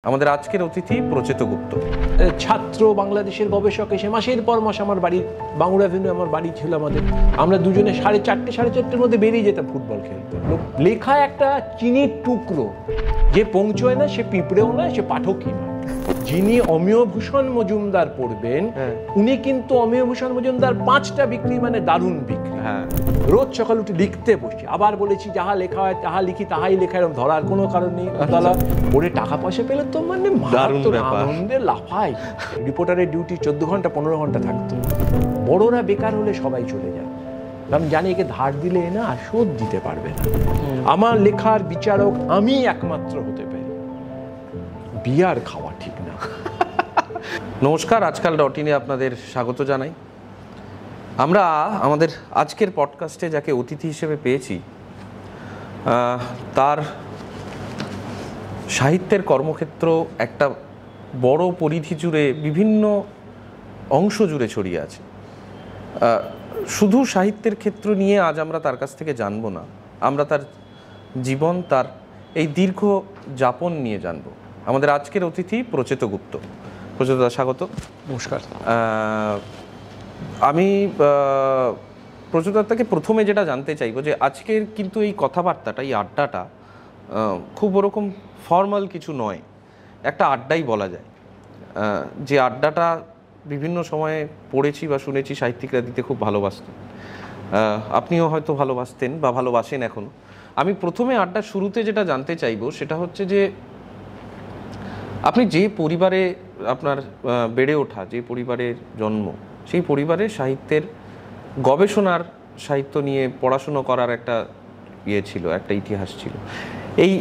আমাদের আজকের অতিথি প্রচেত গুপ্ত, ছাত্র, বাংলাদেশের গবেষক, এসে মাসের পর মাস আমার বাড়ি বাংলা অ্যাভিনিউ আমার বাড়ি ছিল আমাদের। আমরা দুজনে 4:30-4:30-র মধ্যে বেরিয়ে যেতাম ফুটবল খেলতে। লেখা একটা চিনির টুকরো, যে পৌঁছয় না সে পিঁপড়েও নয়, সে পাঠকই নয়। যিনি অমিয়ভূষণ মজুমদার পড়বেন, উনি কিন্তু অমিয়ভূষণ মজুমদার 5টা বিক্রি মানে দারুণ বিক্রি। রোজ সকাল উঠে লিখতে বসি, আবার বলেছি যাহা লেখা হয় তাহা লিখি, তাহাই লেখা, এরকম ধরার কোনো কারণ নেই। পড়ে টাকা পয়সা পেলে তো মানে আনন্দে লাফাই। রিপোর্টারের ডিউটি 14 ঘন্টা 15 ঘন্টা থাকতো। বড়রা বেকার হলে সবাই চলে যায়, আমি জানি একে ধার দিলে না আর শোধ দিতে পারবে না। আমার লেখার বিচারক আমি একমাত্র হতে পারি, বিয়ার খাওয়া ঠিক না। নমস্কার, আজকাল.ইনে আপনাদের স্বাগত জানাই। আমরা আমাদের আজকের পডকাস্টে যাকে অতিথি হিসেবে পেয়েছি, তার সাহিত্যের কর্মক্ষেত্র একটা বড় পরিধি জুড়ে, বিভিন্ন অংশ জুড়ে ছড়িয়ে আছে। শুধু সাহিত্যের ক্ষেত্র নিয়ে আজ আমরা তার কাছ থেকে জানবো না, আমরা তার জীবন, তার এই দীর্ঘ যাপন নিয়ে জানবো। আমাদের আজকের অতিথি প্রচেত গুপ্ত। প্রচেতদা, স্বাগত। নমস্কার। আমি প্রচেতদাকে প্রথমে যেটা জানতে চাইবো যে আজকের কিন্তু এই কথাবার্তাটা, এই আড্ডাটা খুব ওরকম ফর্মাল কিছু নয়, একটা আড্ডাই বলা যায়। যে আড্ডাটা বিভিন্ন সময়ে পড়েছি বা শুনেছি সাহিত্যিকরা দিতে খুব ভালোবাসতেন, আপনিও হয়তো ভালোবাসতেন বা ভালোবাসেন এখনও। আমি প্রথমে আড্ডার শুরুতে যেটা জানতে চাইবো সেটা হচ্ছে যে আপনি যে পরিবারে আপনার বেড়ে ওঠা, যে পরিবারের জন্ম, সেই পরিবারে সাহিত্যের গবেষণার, সাহিত্য নিয়ে পড়াশুনো করার একটা ছিল, একটা ইতিহাস ছিল। এই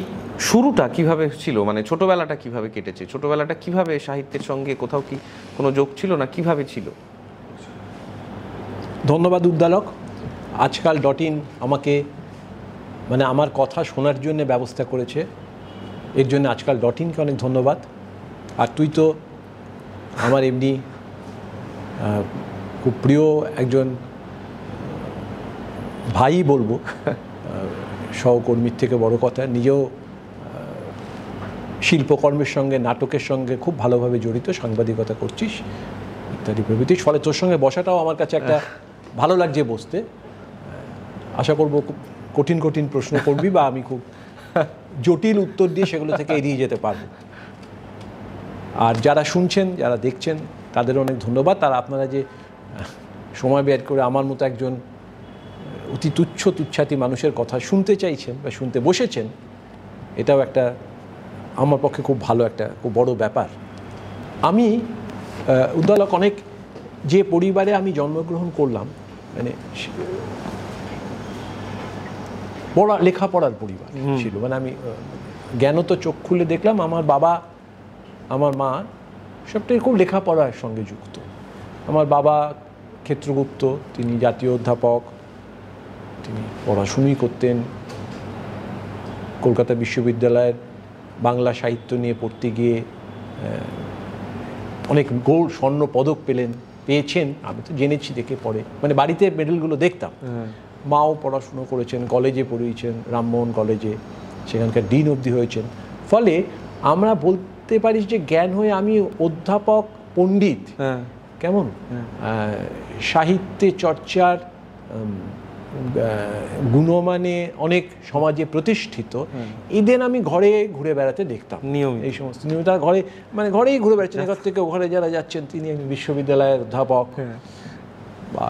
শুরুটা কিভাবে ছিল, মানে ছোটবেলাটা কিভাবে কেটেছে, ছোটবেলাটা কিভাবে সাহিত্যের সঙ্গে কোথাও কি কোনো যোগ ছিল না, কিভাবে ছিল? ধন্যবাদ উদ্দালক। আজকাল.ইন আমাকে মানে আমার কথা শোনার জন্য ব্যবস্থা করেছে, এর জন্য আজকাল.ইনকে অনেক ধন্যবাদ। আর তুই তো আমার এমনি খুব প্রিয় একজন ভাই বলবো, সহকর্মীর থেকে বড় কথা। নিজেও শিল্পকর্মের সঙ্গে, নাটকের সঙ্গে খুব ভালোভাবে জড়িত, সাংবাদিকতা করছিস ইত্যাদি প্রভৃতি। ফলে তোর সঙ্গে বসাটাও আমার কাছে একটা ভালো লাগছে বসতে। আশা করবো খুব কঠিন কঠিন প্রশ্ন করবি বা আমি খুব জটিল উত্তর দিয়ে সেগুলো থেকে এড়িয়ে যেতে পারবো। আর যারা শুনছেন, যারা দেখছেন, তাদের অনেক ধন্যবাদ। তারা আপনারা যে সময় বের করে আমার মতো একজন অতি তুচ্ছাতি মানুষের কথা শুনতে চাইছেন বা শুনতে বসেছেন, এটাও একটা আমার পক্ষে খুব ভালো, একটা খুব বড় ব্যাপার। আমি উদ্দালক অনেক যে পরিবারে আমি জন্মগ্রহণ করলাম, মানে লেখাপড়ার পরিবার ছিল। মানে আমি জ্ঞানত চোখ খুলে দেখলাম আমার বাবা, আমার মা সবটাই খুব লেখাপড়ার সঙ্গে যুক্ত। আমার বাবা ক্ষেত্রগুপ্ত, তিনি জাতীয় অধ্যাপক, তিনি পড়াশুনোই করতেন। কলকাতা বিশ্ববিদ্যালয়ের বাংলা সাহিত্য নিয়ে পড়তে গিয়ে অনেক গোল্ড, স্বর্ণ পদক পেয়েছেন। আমি তো জেনেছি দেখে পড়ে, মানে বাড়িতে মেডেলগুলো দেখতাম। মাও পড়াশুনো করেছেন, কলেজে পড়িয়েছেন, রামমোহন কলেজে, সেখানকার ডিন অবধি হয়েছেন। ফলে আমরা বলতে পারি যে জ্ঞান হয়ে আমি অধ্যাপক, পণ্ডিত, কেমন সাহিত্যে চর্চার গুণমানে অনেক সমাজে প্রতিষ্ঠিত, এদের আমি ঘরে ঘুরে বেড়াতে দেখতাম। এই সমস্ত নিয়মিত ঘরে, মানে ঘরেই ঘুরে বেড়াচ্ছেন, এখান থেকে ঘরে যারা যাচ্ছেন, তিনি বিশ্ববিদ্যালয়ের অধ্যাপক, বা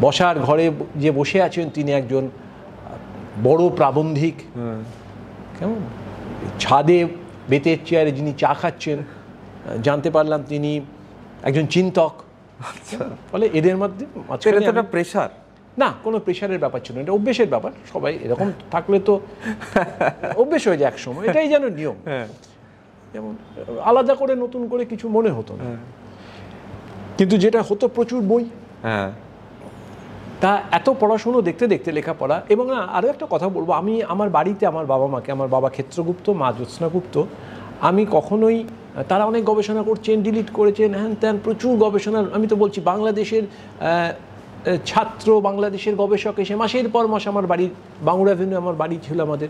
বসার ঘরে যে বসে আছেন তিনি একজন বড় প্রাবন্ধিক, কেমন ছাদে বেতের চেয়ারে যিনি চা খাচ্ছেন, জানতে পারলাম তিনি একজন চিন্তক। ফলে এদের মধ্যে প্রেশার না, কোনো প্রেশারের ব্যাপার ছিল না, এটা অভ্যেসের ব্যাপার। সবাই এরকম থাকলে তো অভ্যেস হয়ে যায় এক সময়, এটাই যেন নিয়ম। যেমন আলাদা করে নতুন করে কিছু মনে হতো না, কিন্তু যেটা হতো প্রচুর বই। তা এত পড়াশুনো দেখতে দেখতে লেখাপড়া। এবং আরও একটা কথা বলবো, আমি আমার বাড়িতে আমার বাবা মাকে, আমার বাবা ক্ষেত্রগুপ্ত, মা জ্যোৎস্না গুপ্ত, আমি কখনোই, তারা অনেক গবেষণা করছেন, ডিলিট করেছেন, হ্যান ত্যান, প্রচুর গবেষণা। আমি তো বলছি বাংলাদেশের ছাত্র, বাংলাদেশের গবেষক, এসে মাসের পর মাস আমার বাড়ি বাংলা অ্যাভিনিউ আমার বাড়ি ছিল, আমাদের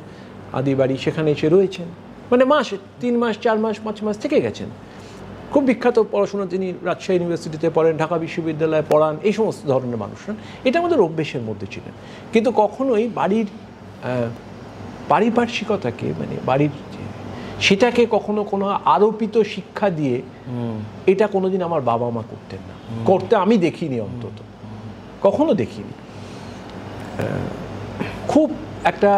আদি বাড়ি, সেখানে এসে রয়েছেন। মানে মাস 3 মাস 4 মাস 5 মাস থেকে গেছেন। খুব বিখ্যাত পড়াশোনা, তিনি রাজশাহী ইউনিভার্সিটিতে পড়েন, ঢাকা বিশ্ববিদ্যালয়ে পড়ান, এই সমস্ত ধরনের মানুষরা, এটা আমাদের অভ্যেসের মধ্যে ছিলেন। কিন্তু কখনোই বাড়ির পারিপার্শ্বিকতাকে, মানে বাড়ির সেটাকে কখনো কোনো আরোপিত শিক্ষা দিয়ে এটা কোনোদিন আমার বাবা মা করতেন না, করতে আমি দেখিনি, অন্তত কখনো দেখিনি। খুব একটা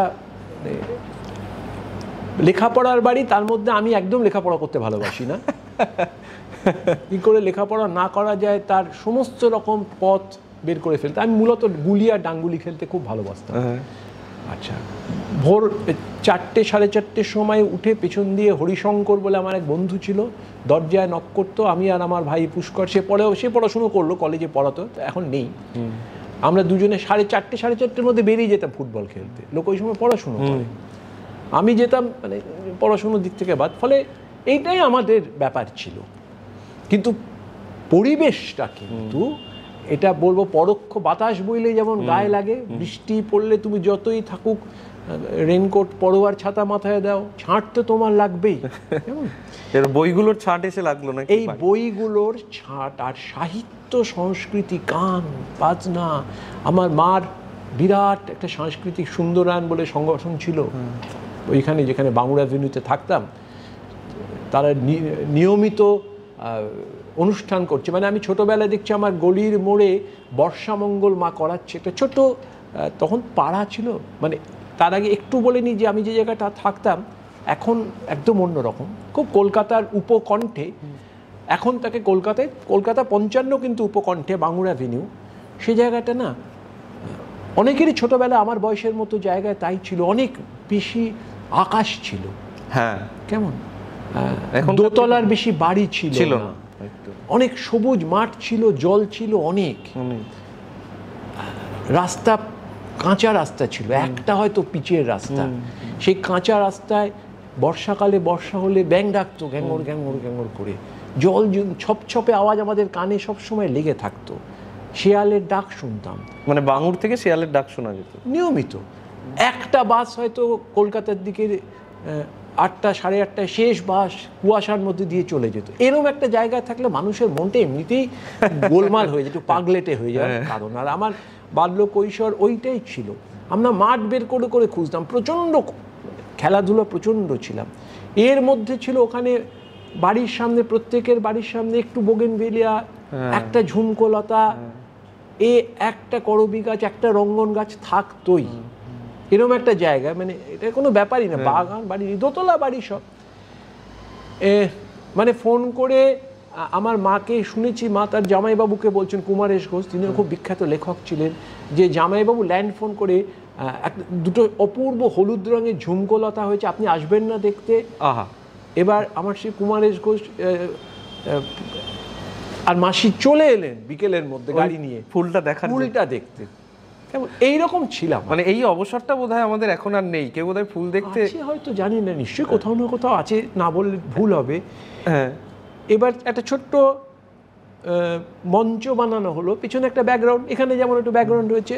লেখাপড়ার বাড়ি, তার মধ্যে আমি একদম লেখাপড়া করতে ভালোবাসি না। কি করে লেখাপড়া না করা যায় তার সমস্ত রকম পথ বের করে ফেলতে। আমি মূলত গুলি আর ডাঙ্গুলি খেলতে খুব ভালোবাসতাম। আচ্ছা, ভোর 4টে 4:30 সময় উঠে পেছন দিয়ে হরিশঙ্কর বলে আমার এক বন্ধু ছিল, দরজায় নক করতো। আমি আর আমার ভাই পুষ্কর, সে পড়াশুনো করলো, কলেজে পড়াতো, এখন নেই। আমরা দুজনে 4:30 4:30-র মধ্যে বেরিয়ে যেতাম ফুটবল খেলতে। লোক ওই সময় পড়াশুনো করে, আমি যেতাম মানে পড়াশুনোর দিক থেকে বাদ। ফলে এইটাই আমাদের ব্যাপার ছিল। কিন্তু পরিবেশটা কিন্তু, এটা বলবো পরোক্ষ, বাতাস বইলে যেমন গায়ে লাগে, বৃষ্টি পড়লে তুমি যতই থাকুক রেনকোট পরো আর ছাতা মাথায় দাও, ছাঁট তো তোমার লাগবেই। এর বইগুলোর ছাঁট এসে লাগলো না? এই বইগুলোর ছাঁট আর সাহিত্য, সংস্কৃতি, গান বাজনা। আমার মার বিরাট একটা সাংস্কৃতিক সুন্দরায়ন বলে সংগঠন ছিল ওইখানে, যেখানে বাংলা অ্যাভিনিউতে থাকতাম। তারা নিয়মিত অনুষ্ঠান করছে, মানে আমি ছোটোবেলায় দেখছি আমার গলির মোড়ে বর্ষামঙ্গল মা করাচ্ছে। একটা ছোট তখন পাড়া ছিল, মানে তার আগে একটু বলে নিই যে আমি যে জায়গাটা থাকতাম এখন একদম অন্যরকম, খুব কলকাতার উপকণ্ঠে। এখন তাকে কলকাতা 55 কিন্তু উপকণ্ঠে বাংলা অ্যাভিনিউ। সেই জায়গাটা না অনেকেরই ছোটোবেলা আমার বয়সের মতো জায়গায় তাই ছিল, অনেক বেশি আকাশ ছিল। হ্যাঁ, কেমন দোতলার বেশি বাড়ি ছিল না, অনেক সবুজ মাঠ ছিল, জল ছিল অনেক, রাস্তা কাঁচা রাস্তা ছিল, একটা হয়তো পিচের রাস্তা। সেই কাঁচা রাস্তায় বর্ষাকালে বর্ষা হলে ব্যাঙ ডাকতো গ্যাঙ্গর গ্যাঙ্গর গ্যাঙ্গর করে, জল ছপছপে আওয়াজ আমাদের কানে সবসময় লেগে থাকতো। শেয়ালের ডাক শুনতাম, মানে বাঙুর থেকে শেয়ালের ডাক শোনা যেত নিয়মিত। একটা বাস হয়তো কলকাতার দিকে 8টা 8:30 শেষ বাস কুয়াশার মধ্যে দিয়ে চলে যেত। এরকম একটা জায়গায় থাকলে মানুষের মনটা এমনিতেই গোলমাল হয়ে যেত, পাগলেটে হয়ে যাওয়ার কারণ। আর আমার বাল্য কৈশোর ওইটাই ছিল। আমরা মাঠ বের করে করে খুঁজতাম, প্রচণ্ড খেলাধুলো প্রচণ্ড ছিলাম। এর মধ্যে ছিল ওখানে বাড়ির সামনে, প্রত্যেকের বাড়ির সামনে একটু বোগেনভেলিয়া, একটা ঝুমকোলতা, একটা করবি গাছ, একটা রঙ্গন গাছ থাকতোই। এরকম একটা জায়গা, মানে এটা কোনো ব্যাপারই না, বাগান বাড়ি, দোতলা বাড়ি সব। মানে ফোন করে আমার মাকে শুনেছি, মা তার জামাইবাবুকে বলছেন, কুমারেশ ঘোষ, তিনি খুব বিখ্যাত লেখক ছিলেন, যে জামাইবাবু ল্যান্ড ফোন করে দুটো অপূর্ব হলুদ রঙের ঝুমকোলতা হয়েছে, আপনি আসবেন না দেখতে? আহা, এবার আমার সেই কুমারেশ ঘোষ আর মাসি চলে এলেন বিকেলের মধ্যে গাড়ি নিয়ে ফুলটা দেখতে। এইরকম ছিলাম, মানে এই অবসরটা বোধহয় আমাদের এখন আর নেই। কেউ বোধহয় ফুল দেখতে হয়তো জানি না, নিশ্চয়ই কোথাও না কোথাও আছে, না বললে ভুল হবে। হ্যাঁ, এবার একটা ছোট্ট মঞ্চ বানানো হলো, পিছনে একটা ব্যাকগ্রাউন্ড, এখানে যেমন একটু ব্যাকগ্রাউন্ড রয়েছে।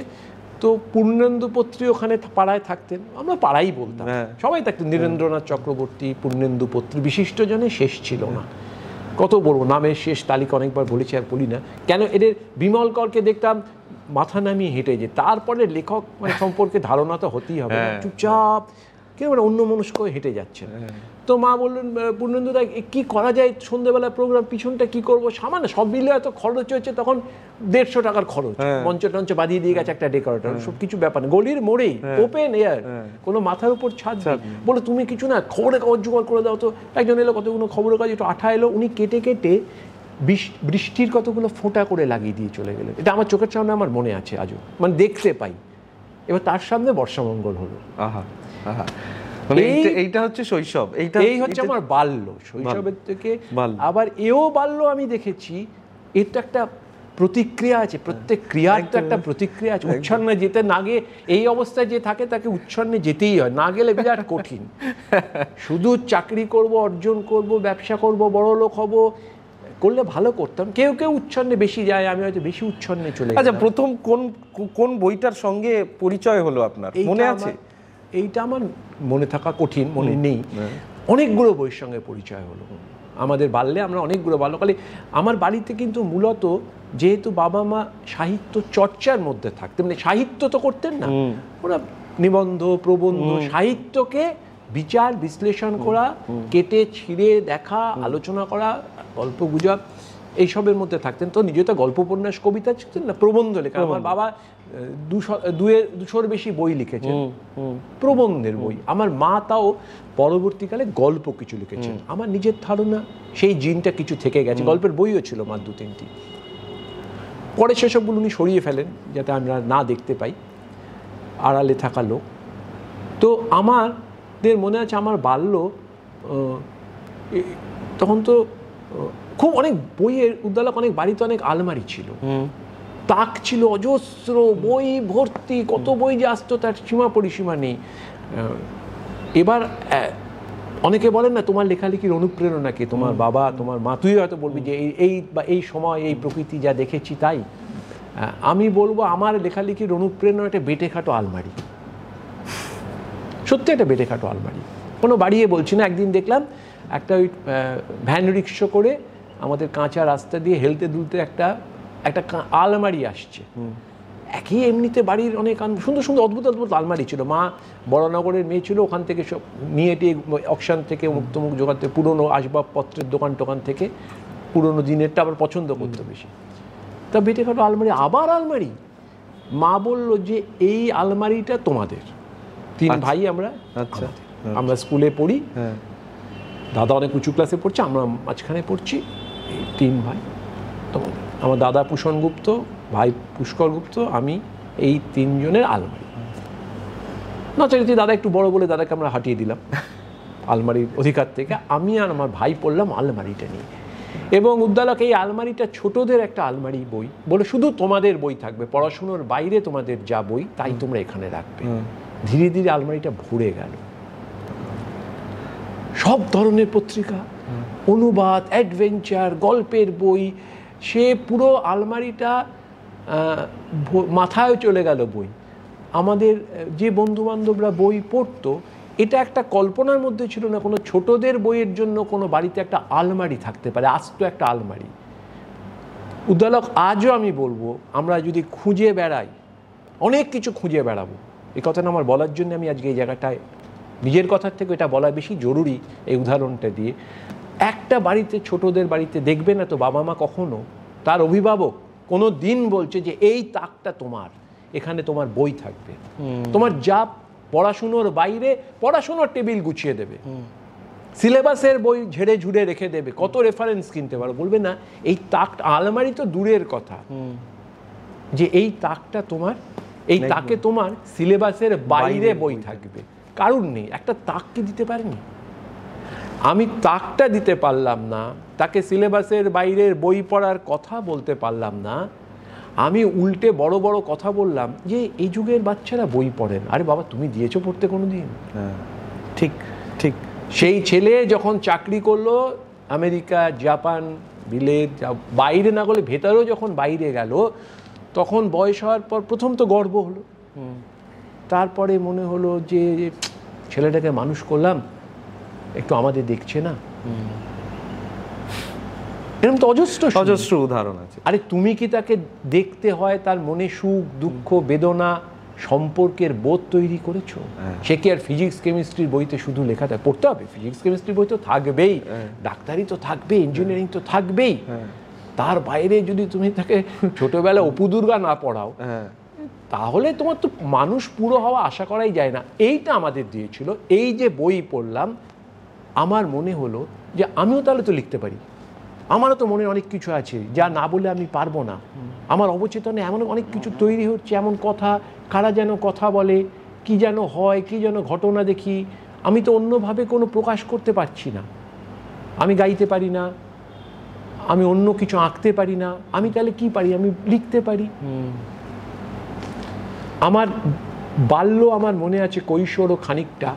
তো পূর্ণেন্দু পত্রী ওখানে পাড়ায় থাকতেন, আমরা পাড়াই বলতাম, সবাই থাকতেন। নীরেন্দ্রনাথ চক্রবর্তী, পূর্ণেন্দু পত্রী, বিশিষ্ট জনে শেষ ছিল না। কত বলবো, নামের শেষ তালিকা অনেকবার বলেছি, আর বলি না কেন। এদের বিমল করকে দেখতাম মাথা নামিয়ে হেঁটে যে, তারপরে লেখক মানে সম্পর্কে ধারণা তো হতেই হবে, চুপচাপ কেউ মানে অন্য মনস্ক হেঁটে যাচ্ছেন। তো মা বললেন, পূর্ণেন্দুদা কি করা যায় সন্ধ্যেবেলা প্রোগ্রাম, পিছনটা কি করবো, সামান্য সব মিলে এত খরচ হয়েছে, তখন 150 টাকার খরচ, মঞ্চ টঞ্চ বাঁধিয়ে দিয়ে গেছে একটা ডেকোরেটর, সব কিছু ব্যাপার না, গলির মোড়েই ওপেন এয়ার, কোনো মাথার উপর ছাদ। বলে তুমি কিছু না, খবরের কাগজ জোগাড় করে দাও তো। একজন এলো, কতগুলো খবরের কাগজ, একটু আঠা এলো, উনি কেটে কেটে বৃষ্টির কতগুলো ফোঁটা করে লাগিয়ে দিয়ে চলে গেলেন। এটা আমার চোখের সামনে আমার মনে আছে আজও, মানে দেখতে পাই। এবার তার সামনে বর্ষামঙ্গল হলো। আহা আহা, এইটা হচ্ছে শৈশব, এই হচ্ছে আমার বাল্য, শৈশবের থেকে। আবার এও বাল্য আমি দেখেছি, এর তো একটা প্রতিক্রিয়া আছে, প্রত্যেক ক্রিয়ার তো একটা প্রতিক্রিয়া আছে। উচ্ছন্নে যেতে না গিয়ে, এই অবস্থায় যে থাকে তাকে উচ্ছন্নে যেতেই হয়, না গেলে বিরাট কঠিন। শুধু চাকরি করব, অর্জন করব, ব্যবসা করব, বড় লোক হব, করলে ভালো করতাম। কেউ কেউ উচ্ছন্নে বেশি যায়, আমি হয়তো বেশি উচ্ছন্নে চলে যাই। আচ্ছা, প্রথম কোন বইটার সঙ্গে পরিচয় হলো আপনার, মনে আছে? এইটা আমার মনে থাকা কঠিন, মনে নেই। অনেকগুলো বইয়ের সঙ্গে পরিচয় হলো আমাদের বাল্যে। আমরা অনেকগুলো বাল্যকালে আমার বাড়িতে কিন্তু মূলত যেহেতু বাবা মা সাহিত্য চর্চার মধ্যে থাকতেন, মানে সাহিত্য তো করতেন না, ওরা নিবন্ধ প্রবন্ধ সাহিত্যকে বিচার বিশ্লেষণ করা, কেটে ছিঁড়ে দেখা, আলোচনা করা, গল্প গুজব এইসবের মধ্যে থাকতেন। তো নিজে তো গল্প উপন্যাস কবিতা শিখতেন না, প্রবন্ধ লেখা। আমার বাবা 200-র বেশি বই লিখেছেন, প্রবন্ধের বই। আমার মা তাও পরবর্তীকালে গল্প কিছু লিখেছেন। আমার নিজের ধারণা সেই জিনটা কিছু থেকে গেছে। গল্পের বইও ছিল মার 2-3টি, পরে সেসবগুলো উনি সরিয়ে ফেলেন যাতে আমরা না দেখতে পাই, আড়ালে থাকা লোক। তো আমাদের মনে আছে আমার বাল্য তখন তো খুব অনেক বইয়ের উদ্দালক, অনেক বাড়িতে অনেক আলমারি ছিল, তাক ছিল অজস্র, বই ভর্তি, কত বই যে আসতো তার সীমা পরিসীমা নেই। এবার অনেকে বলেন না তোমার লেখালেখির অনুপ্রেরণা কে, তোমার বাবা, তোমার মা। তুই হয়তো বলবি যে এই সময় এই প্রকৃতি যা দেখেছি তাই। আমি বলবো আমার লেখালেখির অনুপ্রেরণা একটা বেটেখাটো আলমারি, সত্যি একটা বেটেখাটো আলমারি। কোনো বাড়িয়ে বলছি না। একদিন দেখলাম একটা ওই ভ্যান রিক্সা করে আমাদের কাঁচা রাস্তা দিয়ে হেলতে দুলতে একটা আলমারি আসছে। একই এমনিতে বাড়ির অনেক সুন্দর সুন্দর অদ্ভুত অদ্ভুত আলমারি ছিল। মা বড়নগরের মেয়ে ছিল, ওখান থেকে সব নিয়ে টিয়ে অকশান থেকে মুক্তমুখ জোগাতে, পুরনো আসবাবপত্রের দোকান থেকে পুরনো দিনেরটা আবার পছন্দ করতো বেশি। তা বেটেখাটো আলমারি, আবার আলমারি। মা বলল যে এই আলমারিটা তোমাদের, 3 ভাই আমরা, আমরা স্কুলে পড়ি, দাদা অনেক উঁচু ক্লাসে পড়ছে, আমরা মাঝখানে পড়ছি, এই 3 ভাই তোমাদের। আমার দাদা পুষণ গুপ্ত, ভাই পুষ্কর গুপ্ত, আমি, এই 3 জনের আলমারি। নচেত দাদা একটু বড় বলে দাদাকে আমরা হাঁটিয়ে দিলাম আলমারির অধিকার থেকে। আমি আর আমার ভাই পড়লাম আলমারিটা নিয়ে। এবং উদ্দালক এই আলমারিটা ছোটদের একটা আলমারি, বই বলে শুধু তোমাদের বই থাকবে, পড়াশুনোর বাইরে তোমাদের যা বই তাই তোমরা এখানে রাখবে। ধীরে ধীরে আলমারিটা ভরে গেল, সব ধরনের পত্রিকা, অনুবাদ, অ্যাডভেঞ্চার, গল্পের বই। সে পুরো আলমারিটা মাথায় চলে গেল বই। আমাদের যে বন্ধুবান্ধবরা বই পড়তো, এটা একটা কল্পনার মধ্যে ছিল না কোনো ছোটদের বইয়ের জন্য কোনো বাড়িতে একটা আলমারি থাকতে পারে, আস্ত একটা আলমারি। উদ্দালক আজও আমি বলবো, আমরা যদি খুঁজে বেড়াই, অনেক কিছু খুঁজে বেড়াবো। এই কথাটা আমার বলার জন্য আমি আজকে এই জায়গাটায় নিজের কথার থেকে এটা বলা বেশি জরুরি। এই উদাহরণটা দিয়ে, একটা বাড়িতে, ছোটদের বাড়িতে দেখবে না তো বাবা মা কখনো, তার অভিভাবক কোনো দিন বলছে যে এই তাকটা তোমার, এখানে তোমার বই থাকবে, তোমার যা পড়াশুনোর বাইরে পড়াশুনোর টেবিল গুছিয়ে দেবে, সিলেবাসের বই ঝেড়ে ঝুড়ে রেখে দেবে, কত রেফারেন্স কিনতে পারো। বলবে না এই তাকটা, আলমারি তো দূরের কথা, যে এই তাকটা তোমার, এই তাকে তোমার সিলেবাসের বাইরে বই থাকবে। কারণ নেই, একটা তাককে দিতে পারেনি। আমি তাকটা দিতে পারলাম না, তাকে সিলেবাসের বাইরের বই পড়ার কথা বলতে পারলাম না। আমি উল্টে বড় বড় কথা বললাম যে এই যুগের বাচ্চারা বই পড়েন। আরে বাবা, তুমি দিয়েছো পড়তে কোনো দিন? ঠিক ঠিক। সেই ছেলে যখন চাকরি করলো আমেরিকা, জাপান, বিলেত, বাইরে না গেলে ভেতরেও যখন বাইরে গেল, তখন বয়স হওয়ার পর প্রথম তো গর্ব হলো, তারপরে মনে হলো যে ছেলেটাকে মানুষ করলাম, একটু আমাদের দেখছে না। এরকম তো অজস্র উদাহরণ আছে। আরে তুমি কি তাকে দেখতে হয় তার মনে সুখ দুঃখ বেদনা সম্পর্কের বোধ তৈরি করেছো? সে কি আর ফিজিক্স কেমিস্ট্রির বইতে শুধু লেখা পড়তে হবে? ফিজিক্স কেমিস্ট্রির বই তো থাকবেই, ডাক্তারি তো থাকবেই, ইঞ্জিনিয়ারিং তো থাকবেই। তার বাইরে যদি তুমি তাকে ছোটবেলা অপু দুর্গা না পড়াও, তাহলে তোমার তো মানুষ পুরো হওয়া আশা করাই যায় না। এইটা আমাদের দিয়েছিল। এই যে বই পড়লাম, আমার মনে হলো যে আমিও তাহলে তো লিখতে পারি, আমারও তো মনে অনেক কিছু আছে যা না বলে আমি পারবো না। আমার অবচেতনে এমন অনেক কিছু তৈরি হচ্ছে, এমন কথা, কারা যেন কথা বলে, কি যেন হয়, কি যেন ঘটনা দেখি। আমি তো অন্যভাবে কোনো প্রকাশ করতে পারছি না। আমি গাইতে পারি না, আমি অন্য কিছু আঁকতে পারি না, আমি তাহলে কি পারি? আমি লিখতে পারি। আমার বাল্য, আমার মনে আছে কৈশোরও খানিকটা,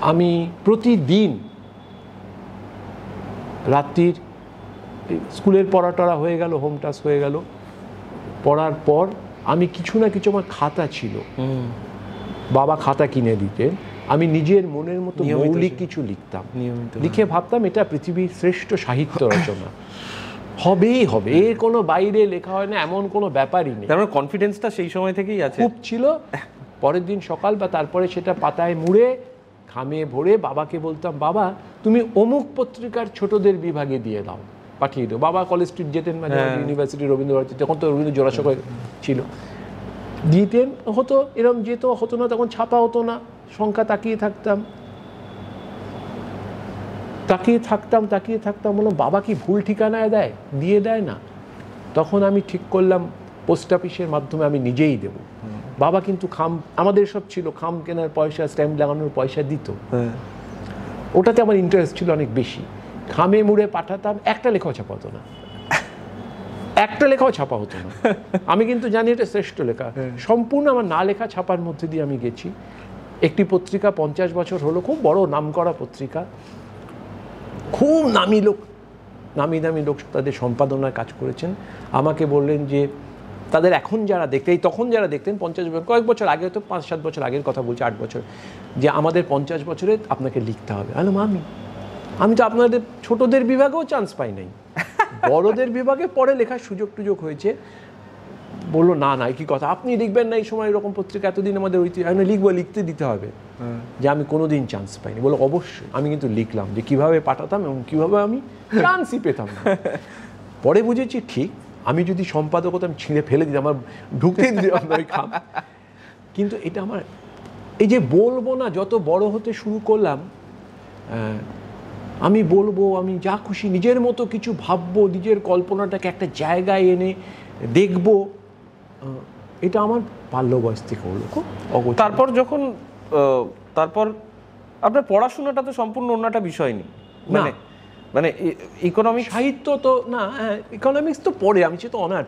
আমি প্রতিদিন রাত্রির স্কুলের পড়াটরা হয়ে গেল, হোম টাস্ক হয়ে গেল, পড়ার পর আমি কিছু না কিছু, আমার খাতা ছিল, বাবা খাতা কিনে দিতেন, আমি নিজের মনের মতো নিয়মিত মৌলিক কিছু লিখতাম, নিয়মিত লিখে ভাবতাম এটা পৃথিবীর শ্রেষ্ঠ সাহিত্য রচনা, হবেই হবে, এর কোনো বাইরে লেখা হয় না এমন কোনো ব্যাপারই নেই। তার মানে কনফিডেন্সটা সেই সময় থেকেই আছে। খুব ছিল। পরের দিন সকাল বা তারপরে সেটা পাতায় মুড়ে খামে ভরে বাবাকে বলতাম, বাবা তুমি অমুক পত্রিকার ছোটদের বিভাগে দিয়ে দাও, পাঠিয়ে দাও। বাবা কলেজ স্ট্রিট যেতেন, মানে ইউনিভার্সিটি রবীন্দ্রভারতী, তখন তো রবীন্দ্র জোড়াসাঁকো ছিল, দিতেন, হতো, এরকম যেত, হতো না, তখন ছাপা হতো না, সংখ্যা তাকিয়ে থাকতাম তাকিয়ে থাকতাম, বললাম বাবা কি ভুল ঠিকানায় দেয়, দিয়ে দেয় না। তখন আমি ঠিক করলাম পোস্ট অফিসের মাধ্যমে আমি নিজেই দেব। বাবা কিন্তু খাম, আমাদের সব ছিল, খাম কেনার পয়সা, স্ট্যাম্প লাগানোর পয়সা দিত, ওটাতে আমার ইন্টারেস্ট ছিল অনেক বেশি। খামে মুড়ে পাঠাতাম, একটা লেখাও ছাপা হতো না, একটা লেখাও ছাপা হতো না। আমি কিন্তু জানি এটা শ্রেষ্ঠ লেখা, সম্পূর্ণ আমার না লেখা ছাপার মধ্যে দিয়ে আমি গেছি। একটি পত্রিকা 50 বছর হলো, খুব বড় নামকরা পত্রিকা, খুব নামি দামি লোক তাদের সম্পাদনায় কাজ করেছেন। আমাকে বললেন যে তাদের এখন যারা দেখতে, এই তখন যারা দেখতেন 50 বছর, কয়েক বছর আগে, তো 5-7 বছর আগের কথা বলছি, 8 বছর, যে আমাদের 50 বছরে আপনাকে লিখতে হবে। আমি তো আপনাদের ছোটদের বিভাগেও চান্স পাই নাই, বড়দের বিভাগে পরে লেখার সুযোগ হয়েছে। বললো না কি কথা, আপনি লিখবেন না এই সময়, এরকম পত্রিকা এতদিন আমাদের ঐতিহ্য, আমি লিখতে দিতে হবে, যে আমি কোনোদিন চান্স পাইনি। বলো অবশ্যই। আমি কিন্তু লিখলাম যে কিভাবে পাঠাতাম এবং কিভাবে আমি চান্সই পেতাম না। পরে বুঝেছি ঠিক, আমি যদি সম্পাদক হতাম ছিঁড়ে ফেলে দিতাম, আমার ঢুকতেই দিতাম না ওই খাম। কিন্তু এটা আমার, এই যে বলবো না, যত বড় হতে শুরু করলাম, আমি বলবো, আমি যা খুশি নিজের মতো কিছু ভাববো, নিজের কল্পনাটাকে একটা জায়গায় এনে দেখবো, এটা আমার বাল্য বয়স থেকে হলো। খুব তারপর যখন তারপর আপনার পড়াশোনাটা তো সম্পূর্ণ অন্য একটা বিষয় নেই, মানে ইকোনমিক্স, সাহিত্য তো না, ইকোনমিক্স তো পড়ে, আমি সে তো অনার।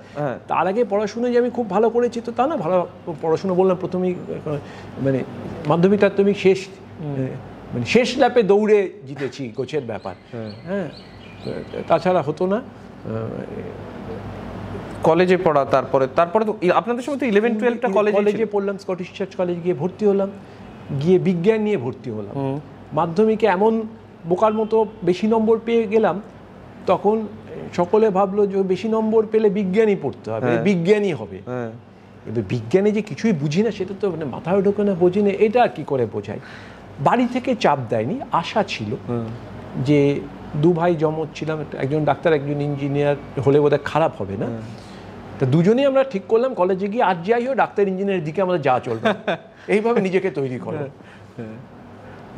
তার আগে পড়াশোনা যে আমি খুব ভালো করেছি তো তা না, ভালো পড়াশোনা বললাম প্রথমেই, মানে মাধ্যমিক টাধ্যমিক শেষ, মানে শেষ ল্যাপে দৌড়ে জিতেছি, কোচের ব্যাপার, তাছাড়া হতো না। কলেজে পড়া, তারপরে তো আপনাদের সময় তো 11-12টা কলেজে পড়লাম, স্কটিশ চার্চ কলেজে গিয়ে ভর্তি হলাম, গিয়ে বিজ্ঞান নিয়ে ভর্তি হলাম। মাধ্যমিকে এমন বোকার মতো বেশি নম্বর পেয়ে গেলাম, তখন সকলে ভাবলো যে বেশি নম্বর পেলে বিজ্ঞানই পড়তে হবে, বিজ্ঞানই হবে। এবার বিজ্ঞানে যে কিছুই বুঝি না, সেটা তো মানে মাথায় ঢোকে না, বুঝি না, এটা কি করে বোঝাই। বাড়ি থেকে চাপ দেয়নি, আশা ছিল যে দু ভাই জমজ ছিলাম, একজন ডাক্তার একজন ইঞ্জিনিয়ার হলে বোধহয় খারাপ হবে না। তা দুজনেই আমরা ঠিক করলাম কলেজে গিয়ে আর যাই হোক ডাক্তার ইঞ্জিনিয়ারের দিকে আমাদের যাওয়া চলবে, এইভাবে নিজেকে তৈরি করো।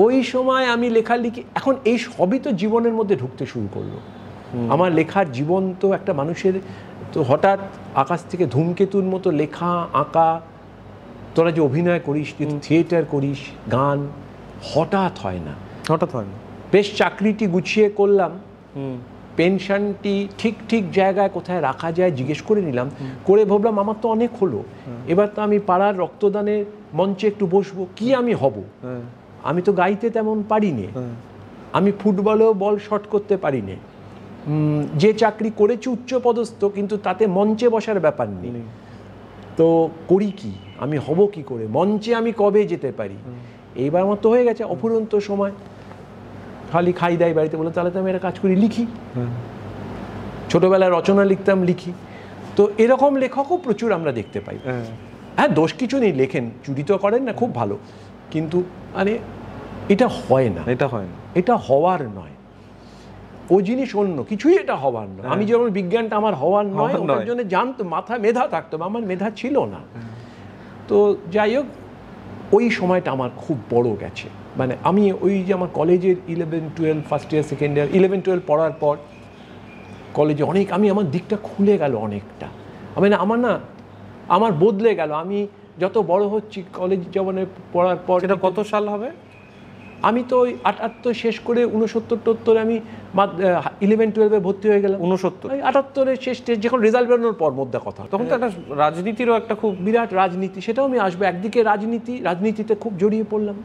ওই সময় আমি লেখালেখি, এখন এই সবই তো জীবনের মধ্যে ঢুকতে শুরু করলো। আমার লেখার জীবন তো একটা মানুষের, তো হঠাৎ আকাশ থেকে ধূমকেতুর মতো লেখা আঁকা, তোরা যে অভিনয় করিস, থিয়েটার করিস, গান, হঠাৎ হয় না। বেশ চাকরিটি গুছিয়ে করলাম, পেনশনটি ঠিক জায়গায় কোথায় রাখা যায় জিজ্ঞেস করে নিলাম, করে ভাবলাম আমার তো অনেক হলো, এবার তো আমি পাড়ার রক্তদানের মঞ্চে একটু বসবো, কি আমি হব? আমি তো গাইতে তেমন পারিনি, আমি ফুটবলেও বল শট করতে পারিনি, যে চাকরি করেছি উচ্চপদস্থ, কিন্তু তাতে মঞ্চে বসার ব্যাপার নেই, তো করি কি, আমি হব কি করে, মঞ্চে আমি কবে যেতে পারি? এইবার আমার তো হয়ে গেছে অফুরন্ত সময়, খালি খাই দাই বাড়িতে, বলে তাহলে তো আমি একটা কাজ করি, লিখি। ছোটবেলায় রচনা লিখতাম, লিখি। তো এরকম লেখকও প্রচুর আমরা দেখতে পাই। হ্যাঁ, দোষ কিছু নেই, লেখেন, চুরি তো করেন না, খুব ভালো, কিন্তু মানে এটা হয় না, এটা হওয়ার নয়, ও জিনিস অন্য কিছুই, এটা হওয়ার নয়। আমি যেমন বিজ্ঞানটা আমার হওয়ার নয়, ওটার জন্য জানতো, মাথায় মেধা থাকতো, আমার মেধা ছিল না। তো যাই হোক, ওই সময়টা আমার খুব বড় গেছে। মানে আমি ওই যে আমার কলেজের 11-12 ফার্স্ট ইয়ার সেকেন্ড ইয়ার 11-12 পড়ার পর কলেজে অনেক, আমার দিকটা খুলে গেল অনেকটা, মানে আমার বদলে গেল। আমি যত বড় হচ্ছি কলেজ জীবনে পড়ার পর, এটা কত সাল হবে? আমি তো ওই 78 শেষ করে 69-70 আমি 11-12 ভর্তি হয়ে গেলাম। 78 শেষ, যখন রেজাল্ট বেরোনোর পর মধ্যে কথা, তখন তো একটা রাজনীতিরও একটা খুব বিরাট রাজনীতি, সেটাও আমি আসবো। একদিকে রাজনীতিতে খুব জড়িয়ে পড়লাম,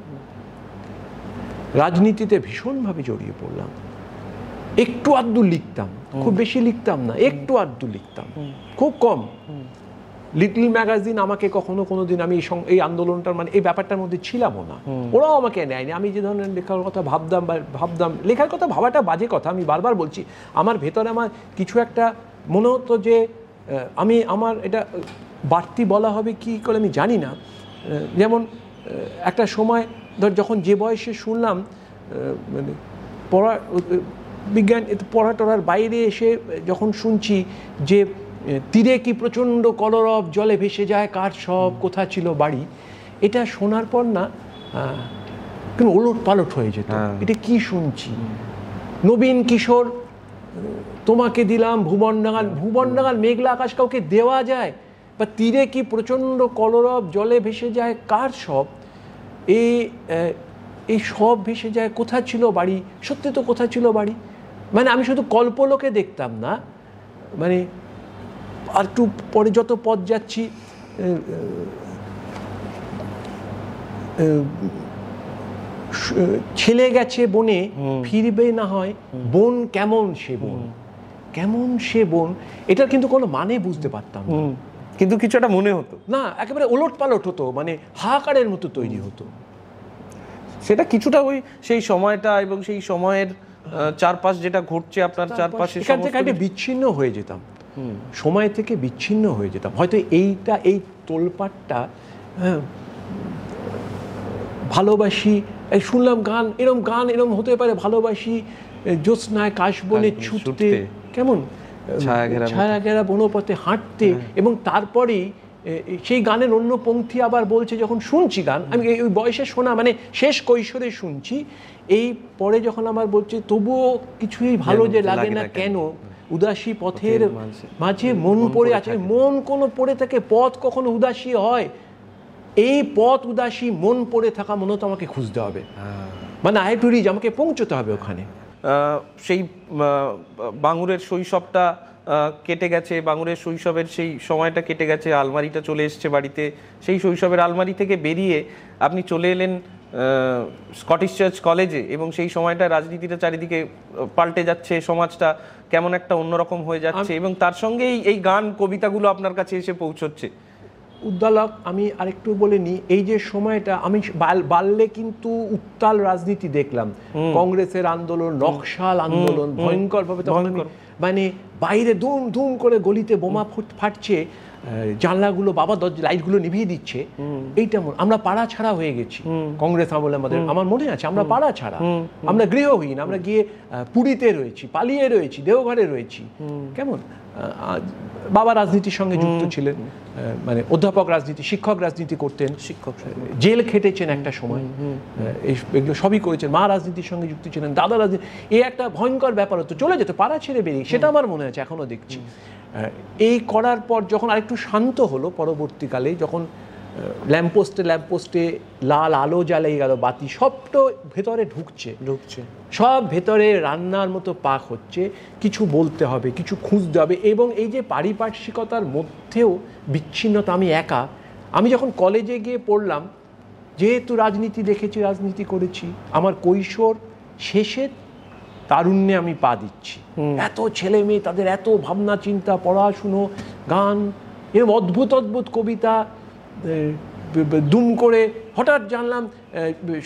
রাজনীতিতে ভীষণভাবে জড়িয়ে পড়লাম। একটু আধটু লিখতাম, খুব বেশি লিখতাম না, একটু আধটু লিখতাম, খুব কম। লিটল ম্যাগাজিন আমাকে কখনো কোনোদিন আমি এই আন্দোলনটার মানে এই ব্যাপারটার মধ্যে ছিলামও না, ওরাও আমাকে নেয়নি। আমি যে ধরনের লেখার কথা ভাবতাম লেখার কথা ভাবাটা বাজে কথা, আমি বারবার বলছি। আমার ভেতরে আমার কিছু একটা মনে হতো যে আমার এটা বাড়তি বলা হবে কি করে আমি জানি না। যেমন একটা সময় যখন যে বয়সে শুনলাম মানে বিজ্ঞান পড়া টড়ার বাইরে এসে যখন শুনছি যে তীরে কি প্রচণ্ড কলরব, জলে ভেসে যায় কার সব, কোথা ছিল বাড়ি, এটা শোনার পর না কিন্তু ওলট পালট হয়ে যেত। এটা কি শুনছি? নবীন কিশোর, তোমাকে দিলাম ভুবনডাঙ্গাল মেঘলা আকাশ কাউকে দেওয়া যায়? বা তীরে কি প্রচণ্ড কলরব, জলে ভেসে যায় কার সব, এই সব ভেসে যায়, কোথা ছিল বাড়ি? সত্যি তো কোথা ছিল বাড়ি? মানে আমি শুধু কল্পলোকে দেখতাম না, মানে আর একটু পরে যত পথ যাচ্ছি ছেলে গেছে বনে ফিরবে না হয়, বোন কেমন সে বোন, কেমন সে বোন, এটার কিন্তু কোনো মানে বুঝতে পারতাম না, কিন্তু কিছু একটা মনে হতো না, একেবারে ওলট পালট হতো, মানে হাহাকারের মতো তৈরি হতো। সেটা কিছুটা ওই সেই সময়টা এবং সেই সময়ের চারপাশ যেটা ঘটছে আপনার চারপাশে, এখান থেকে একটা বিচ্ছিন্ন হয়ে যেতাম, সময় থেকে বিচ্ছিন্ন হয়ে যেতাম। হয়তো এই তোলপাটটা ভালোবাসি, শুনলাম গান এরম হতে পারে, ভালোবাসি জ্যোৎস্নায় কাশবনে ছুটতে, কেমন ছায়া ঘেরা বনপথে হাঁটতে, এবং তারপরেই সেই গানের অন্য পংক্তি আবার বলছে যখন শুনছি গান, আমি ওই বয়সে শোনা মানে শেষ কৈশোরে শুনছি, এই পরে যখন আমার বলছে তবুও কিছুই ভালো যে লাগে না কেন, উদাসী পথের মাঝে মন পড়ে আছে। মন কোনো পড়ে থাকে, পথ কখনো উদাসী হয়? এই পথ উদাসী, মন পড়ে থাকা মনে তো আমাকে খুঁজতে হবে, মানে আই টু রিচ, আমাকে পৌঁছতে হবে ওখানে। সেই বাঙুরের শৈশবটা কেটে গেছে, বাঙুরের শৈশবের সেই সময়টা কেটে গেছে, আলমারিটা চলে এসছে বাড়িতে, সেই শৈশবের আলমারি থেকে বেরিয়ে আপনি চলে এলেন স্কটিশ চার্চ কলেজে, এবং সেই সময়টা রাজনীতিটা চারিদিকে পাল্টে যাচ্ছে, সমাজটা কেমন একটা অন্যরকম হয়ে যাচ্ছে, এবং তার সঙ্গে এই গান কবিতাগুলো আপনার কাছে এসে পৌঁছচ্ছে। উদ্দালক, আমি আরেকটু বলে নিই, এই যে সময়টা আমি বাল্যে কিন্তু উত্তাল রাজনীতি দেখলাম, কংগ্রেসের আন্দোলন, নকশাল আন্দোলন, ভয়ঙ্কর ভাবে, তখন মানে বাইরে ধুম ধুম করে গলিতে বোমা ফাটছে, জানলাগুলো বাবা লাইটগুলো নিভিয়ে দিচ্ছে, এইটা আমরা পাড়া ছাড়া হয়ে গেছি কংগ্রেস আমলে। আমার মনে আছে আমরা পাড়া ছাড়া, আমরা গৃহহীন, আমরা গিয়ে পুরীতে রয়েছি, পালিয়ে রয়েছি, দেওঘরে রয়েছি। কেমন বাবা রাজনীতির সঙ্গে যুক্ত ছিলেন, মানে অধ্যাপক রাজনীতি, শিক্ষক রাজনীতি করতেন, জেল খেটেছেন একটা সময়, এগুলো সবই করেছেন, মা রাজনীতির সঙ্গে যুক্ত ছিলেন, দাদা রাজনীতি, এই একটা ভয়ঙ্কর ব্যাপার হতো, চলে যেত পাড়া ছেড়ে বেরিয়ে, সেটা আমার মনে আছে, এখনো দেখছি। এই করার পর যখন আরেকটু শান্ত হলো পরবর্তীকালে, যখন ল্যাম্পপোস্টে লাল আলো জ্বালিয়ে গেল, বাতি সবটা ভেতরে ঢুকছে, সব ভেতরে রান্নার মতো পাক হচ্ছে, কিছু বলতে হবে, কিছু খুঁজতে হবে, এবং এই যে পারিপার্শ্বিকতার মধ্যেও বিচ্ছিন্নতা, আমি একা। আমি যখন কলেজে গিয়ে পড়লাম, যেহেতু রাজনীতি দেখেছি, রাজনীতি করেছি, আমার কৈশোর শেষে তারুণ্যে আমি পা দিচ্ছি, এত ছেলে মেয়ে, তাদের এত ভাবনা চিন্তা, পড়াশুনো, গান, এরকম অদ্ভুত অদ্ভুত কবিতা, দুম করে হঠাৎ জানলাম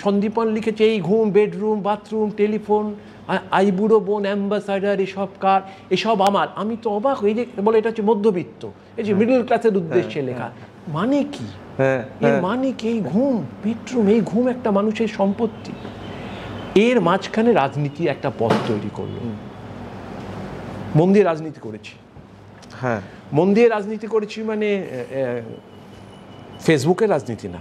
সন্দীপন লিখেছে এই ঘুম, বেডরুম, বাথরুম, টেলিফোন, আইবুড়ো বোন, অ্যাম্বাসাডার, এসব কার, এসব আমার। আমি তো অবাক, এই যে বলে এটা হচ্ছে মধ্যবিত্ত, এই যে মিডল ক্লাসের উদ্দেশ্যে লেখা, মানে কি এর মানে কি? এই ঘুম, বেডরুম, এই ঘুম একটা মানুষের সম্পত্তি। এর মাঝখানে রাজনীতি একটা পথ তৈরি করলো, মন দিয়ে রাজনীতি করেছি, হ্যাঁ মন দিয়ে রাজনীতি করেছি, মানে ফেসবুকের রাজনীতি না।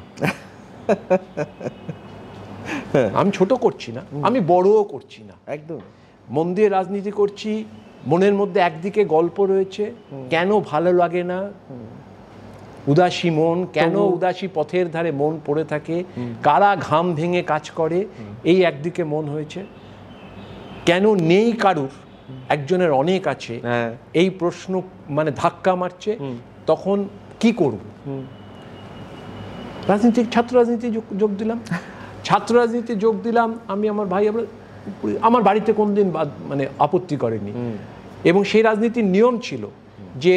আমি ছোট করছি না, আমি বড়ও করছি না, একদম মন দিয়ে রাজনীতি করছি। মনের মধ্যে একদিকে গল্প রয়েছে, কেন ভালো লাগে না, উদাসী মন, কেন উদাসী পথের ধারে মন পড়ে থাকে, কারা ঘাম ভেঙে কাজ করে, এই একদিকে মন হয়েছে। কেন নেই কারুর, একজনের অনেক আছে, এই প্রশ্ন মানে ধাক্কা মারছে। তখন কি করব? রাজনীতি, ছাত্র রাজনীতি যোগ দিলাম, ছাত্র রাজনীতি যোগ দিলাম। আমি, আমার ভাই, আমার বাড়িতে কোনদিন মানে আপত্তি করেনি, এবং সেই রাজনীতির নিয়ম ছিল যে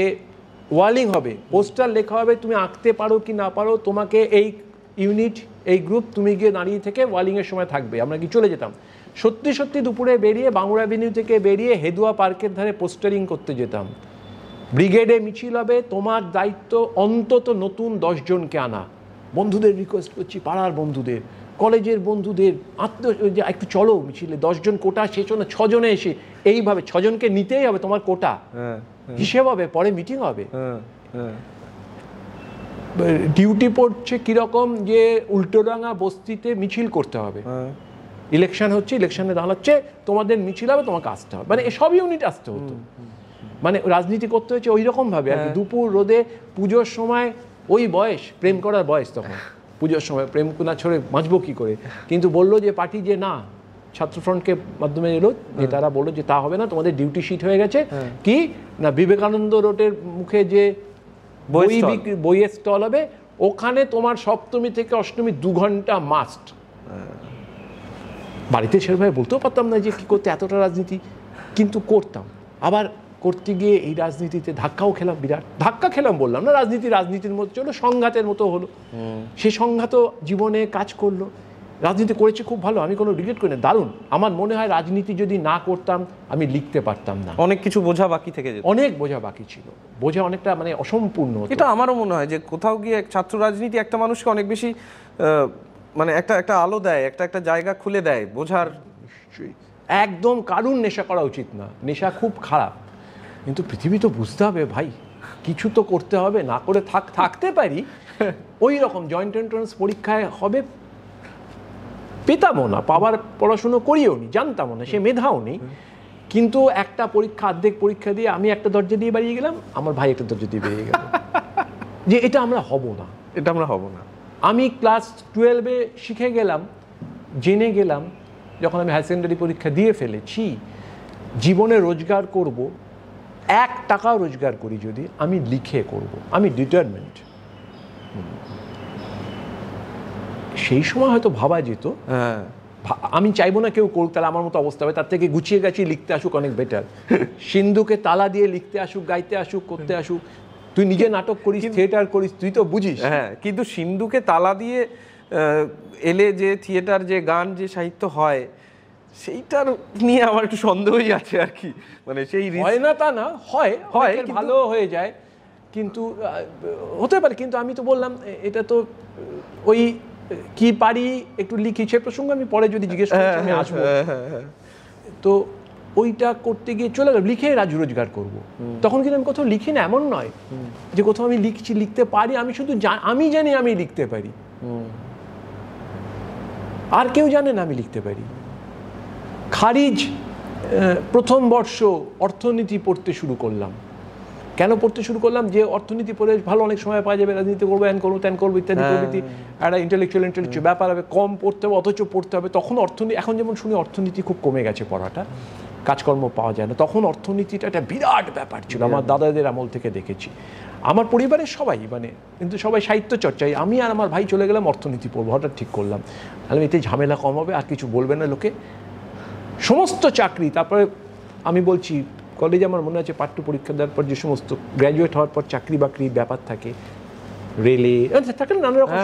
ওয়ালিং হবে, পোস্টার লেখা হবে, তুমি আঁকতে পারো কি না পারো, তোমাকে এই ইউনিট এই গ্রুপ তুমি গিয়ে দাঁড়িয়ে থেকে ওয়ালিংয়ের সময় থাকবে। আমরা কি চলে যেতাম সত্যি সত্যি দুপুরে বেরিয়ে বাংলা অ্যাভিনিউ থেকে বেরিয়ে হেদুয়া পার্কের ধারে পোস্টারিং করতে যেতাম। ব্রিগেডে মিছিল হবে, তোমার দায়িত্ব অন্তত নতুন 10 জনকে আনা। বন্ধুদের রিকোয়েস্ট করছি, পাড়ার বন্ধুদের, কলেজের বন্ধুদের, আত্মীয়, একটু চলো মিছিলে, 10 জন কোটা শেষ না 6 জনে এসে এইভাবে 6 জনকে নিতেই হবে তোমার কোটা, হিসেব হবে, পরে মিটিং হবে। ডিউটি পড়ছে কিরকম, যে উল্টোডাঙ্গা বস্তিতে মিছিল করতে হবে, ইলেকশন হচ্ছে, ইলেকশনে দাঁড়াচ্ছে, তোমাদের মিছিল হবে, তোমাকে আসতে হবে, মানে সব ইউনিট আসতে হতো। মানে রাজনীতি করতে হচ্ছে ওই রকম ভাবে আর কি। দুপুর রোদে, পুজোর সময়, ওই বয়স প্রেম করার বয়স তখন, পুজোর সময় প্রেম না ছড়ে বাঁচবো কি করে। কিন্তু বললো যে পার্টি যে না, ছাত্রফ্রন্টকে মাধ্যমে এলো, নেতারা বললো যে তা হবে না, তোমাদের ডিউটি শিট হয়ে গেছে, কি না বিবেকানন্দ রোডের মুখে যে বইয়ের স্টল হবে, ওখানে তোমার সপ্তমী থেকে অষ্টমী 2 ঘন্টা মাস্ট। বাড়িতে সেভাবে বলতেও পারতাম না যে কি করতে এতটা রাজনীতি, কিন্তু করতাম। আবার করতে গিয়ে এই রাজনীতিতে ধাক্কাও খেলাম, বিরাট ধাক্কা খেলাম, বললাম না, রাজনীতির মতো চলো, সংঘাতের মতো হলো। সেই সংঘাতও জীবনে কাজ করলো। রাজনীতি করেছি খুব ভালো, আমি কোনো রিগ্রেট করি না, দারুণ। আমার মনে হয় রাজনীতি যদি না করতাম আমি লিখতে পারতাম না, অনেক কিছু বোঝা বাকি থেকে যেত, অনেক বোঝা বাকি ছিল, বোঝা অনেকটা মানে অসম্পূর্ণ। এটা আমারও মনে হয় যে কোথাও গিয়ে ছাত্র রাজনীতি একটা মানুষকে অনেক বেশি মানে একটা আলো দেয়, একটা জায়গা খুলে দেয় বোঝার। একদম কারুর নেশা করা উচিত না, নেশা খুব খারাপ, কিন্তু পৃথিবী তো বুঝতে হবে ভাই, কিছু তো করতে হবে, না করে থাকতে পারি। ওই রকম জয়েন্ট এন্ট্রান্স পরীক্ষায় হবে, পেতামও না, পাওয়ার পড়াশুনো করিও নি, জানতামও না, সে মেধাও নেই, কিন্তু একটা পরীক্ষা, অর্ধেক পরীক্ষা দিয়ে আমি একটা দরজা দিয়ে বেরিয়ে গেলাম, আমার ভাই একটা দরজা দিয়ে বেরিয়ে গেল, যে এটা আমরা হব না, এটা আমরা হব না। আমি ক্লাস 12-এ শিখে গেলাম, জেনে গেলাম, যখন আমি হায়ার সেকেন্ডারি পরীক্ষা দিয়ে ফেলেছি, জীবনে রোজগার করব, 1 টাকাও রোজগার করি যদি, আমি লিখে করব, আমি ডিটারমেন্ট। সেই সময় হয়তো ভাবা যেত, আমি চাইবো না কেউ করুক, তাহলে আমার মতো অবস্থা হবে, তার থেকে গুছিয়ে গাছিয়ে লিখতে আসুক অনেক বেটার। সিন্ধুকে তালা দিয়ে লিখতে আসুক, গাইতে আসুক, করতে আসুক, তুই নিজে নাটক করিস, থিয়েটার করিস, তুই তো বুঝিস। হ্যাঁ, কিন্তু সিন্ধুকে তালা দিয়ে এলে যে থিয়েটার, যে গান, যে সাহিত্য হয়, সেইটার নিয়ে আমার একটু সন্দেহই আছে আর কি। মানে সেই হয় না তা না, হয় হয় ভালো হয়ে যায়, কিন্তু হতে পারে। কিন্তু আমি তো বললাম, এটা তো ওই কি পারি একটু লিখি, সে প্রসঙ্গে আমি পরে যদি জিজ্ঞেস করি আমি আসবো। তো ওইটা করতে গিয়ে চলে গেল, লিখে রোজগার করব। তখন কিন্তু আমি কোথাও লিখি না, এমন নয় যে কোথাও আমি লিখছি, লিখতে পারি, আমি শুধু আমি জানি আমি লিখতে পারি, আর কেউ জানে না আমি লিখতে পারি। খারিজ প্রথম বর্ষ অর্থনীতি পড়তে শুরু করলাম। কেন পড়তে শুরু করলাম? যে অর্থনীতি পড়ে ভালো অনেক সময় পাওয়া যাবে, রাজনীতি করবো, এন করবো, ত্যান করবো, ইত্যাদি প্রভৃতি, একটা ইন্টেলেকচুয়াল ব্যাপার হবে, কম পড়তে হবে, অথচ পড়তে হবে। তখন অর্থনীতি, এখন যেমন শুনি অর্থনীতি খুব কমে গেছে পড়াটা, কাজকর্ম পাওয়া যায় না, তখন অর্থনীতিটা একটা বিরাট ব্যাপার ছিল। আমার দাদাদের আমল থেকে দেখেছি, আমার পরিবারের সবাই, মানে কিন্তু সবাই সাহিত্য চর্চায়, আমি আর আমার ভাই চলে গেলাম অর্থনীতি পড়বো, হঠাৎ ঠিক করলাম, তাহলে এতে ঝামেলা কম হবে, আর কিছু বলবে না লোকে, সমস্ত চাকরি। তারপরে আমি বলছি, কলেজে আমার মনে আছে পাঠ্য পরীক্ষা দেওয়ার পর যে সমস্ত গ্র্যাজুয়েট হওয়ার পর চাকরি বাকরি ব্যাপার থাকে, রেলে থাকে, নানা রকম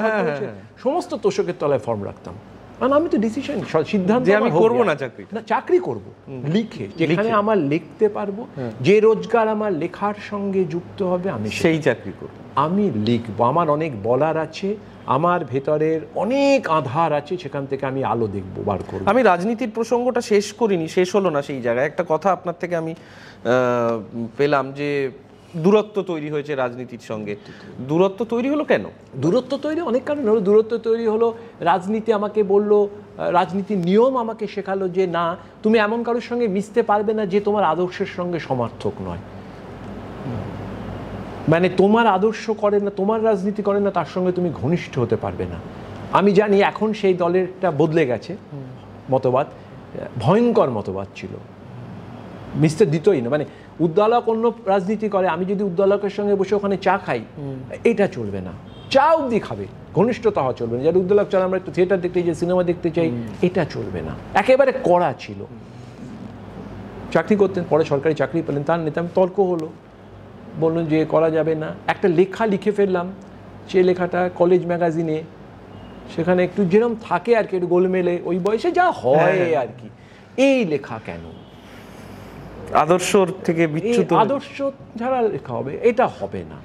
সমস্ত তোষকের তলায় ফর্ম রাখতাম। কারণ আমি তো ডিসিশন, সিদ্ধান্ত আমি করবো না চাকরি, না চাকরি করবো লিখে, যেখানে আমার লিখতে পারবো, যে রোজগার আমার লেখার সঙ্গে যুক্ত হবে, আমি সেই চাকরি করবো, আমি লিখবো। আমার অনেক বলার আছে, আমার ভেতরের অনেক আধার আছে, সেখান থেকে আমি আলো দেখবো, বার করবো। আমি রাজনীতির প্রসঙ্গটা শেষ করিনি, শেষ হলো না সেই জায়গায়। একটা কথা আপনার থেকে আমি পেলাম যে দূরত্ব তৈরি হয়েছে রাজনীতির সঙ্গে। দূরত্ব তৈরি হলো কেন? দূরত্ব তৈরি অনেক কারণ হলো। দূরত্ব তৈরি হলো, রাজনীতি আমাকে বললো, রাজনীতির নিয়ম আমাকে শেখালো যে না, তুমি এমন কারোর সঙ্গে মিশতে পারবে না যে তোমার আদর্শের সঙ্গে সমার্থক নয়। মানে তোমার আদর্শ করে না, তোমার রাজনীতি করে না, তার সঙ্গে তুমি ঘনিষ্ঠ হতে পারবে না। আমি জানি এখন সেই দলেরটা বদলে গেছে মতবাদ, ভয়ঙ্কর মতবাদ ছিল, মিশতে দিতই না। মানে উদ্দালক অন্য রাজনীতি করে, আমি যদি উদ্দালকের সঙ্গে বসে ওখানে চা খাই, এটা চলবে না, চা অবধি খাবে, ঘনিষ্ঠতা হওয়া চলবে না। যারা উদ্দালক চলে, আমরা একটু থিয়েটার দেখতে চাই, সিনেমা দেখতে চাই, এটা চলবে না, একেবারে কড়া ছিল। চাকরি করতেন, পরে সরকারি চাকরি পেলেন, তার নেতা, তর্ক হলো, বললেন যে করা যাবে না। একটা লেখা লিখে ফেললাম, সে লেখাটা কলেজ ম্যাগাজিনে, সেখানে একটু যেরকম থাকে আর কি, একটু গোলমেলে ওই বয়সে যা হয় আর কি। এই লেখা কেন, আদর্শর থেকে বিচ্যুত, আদর্শ ছাড়া লেখা হবে, এটা হবে না।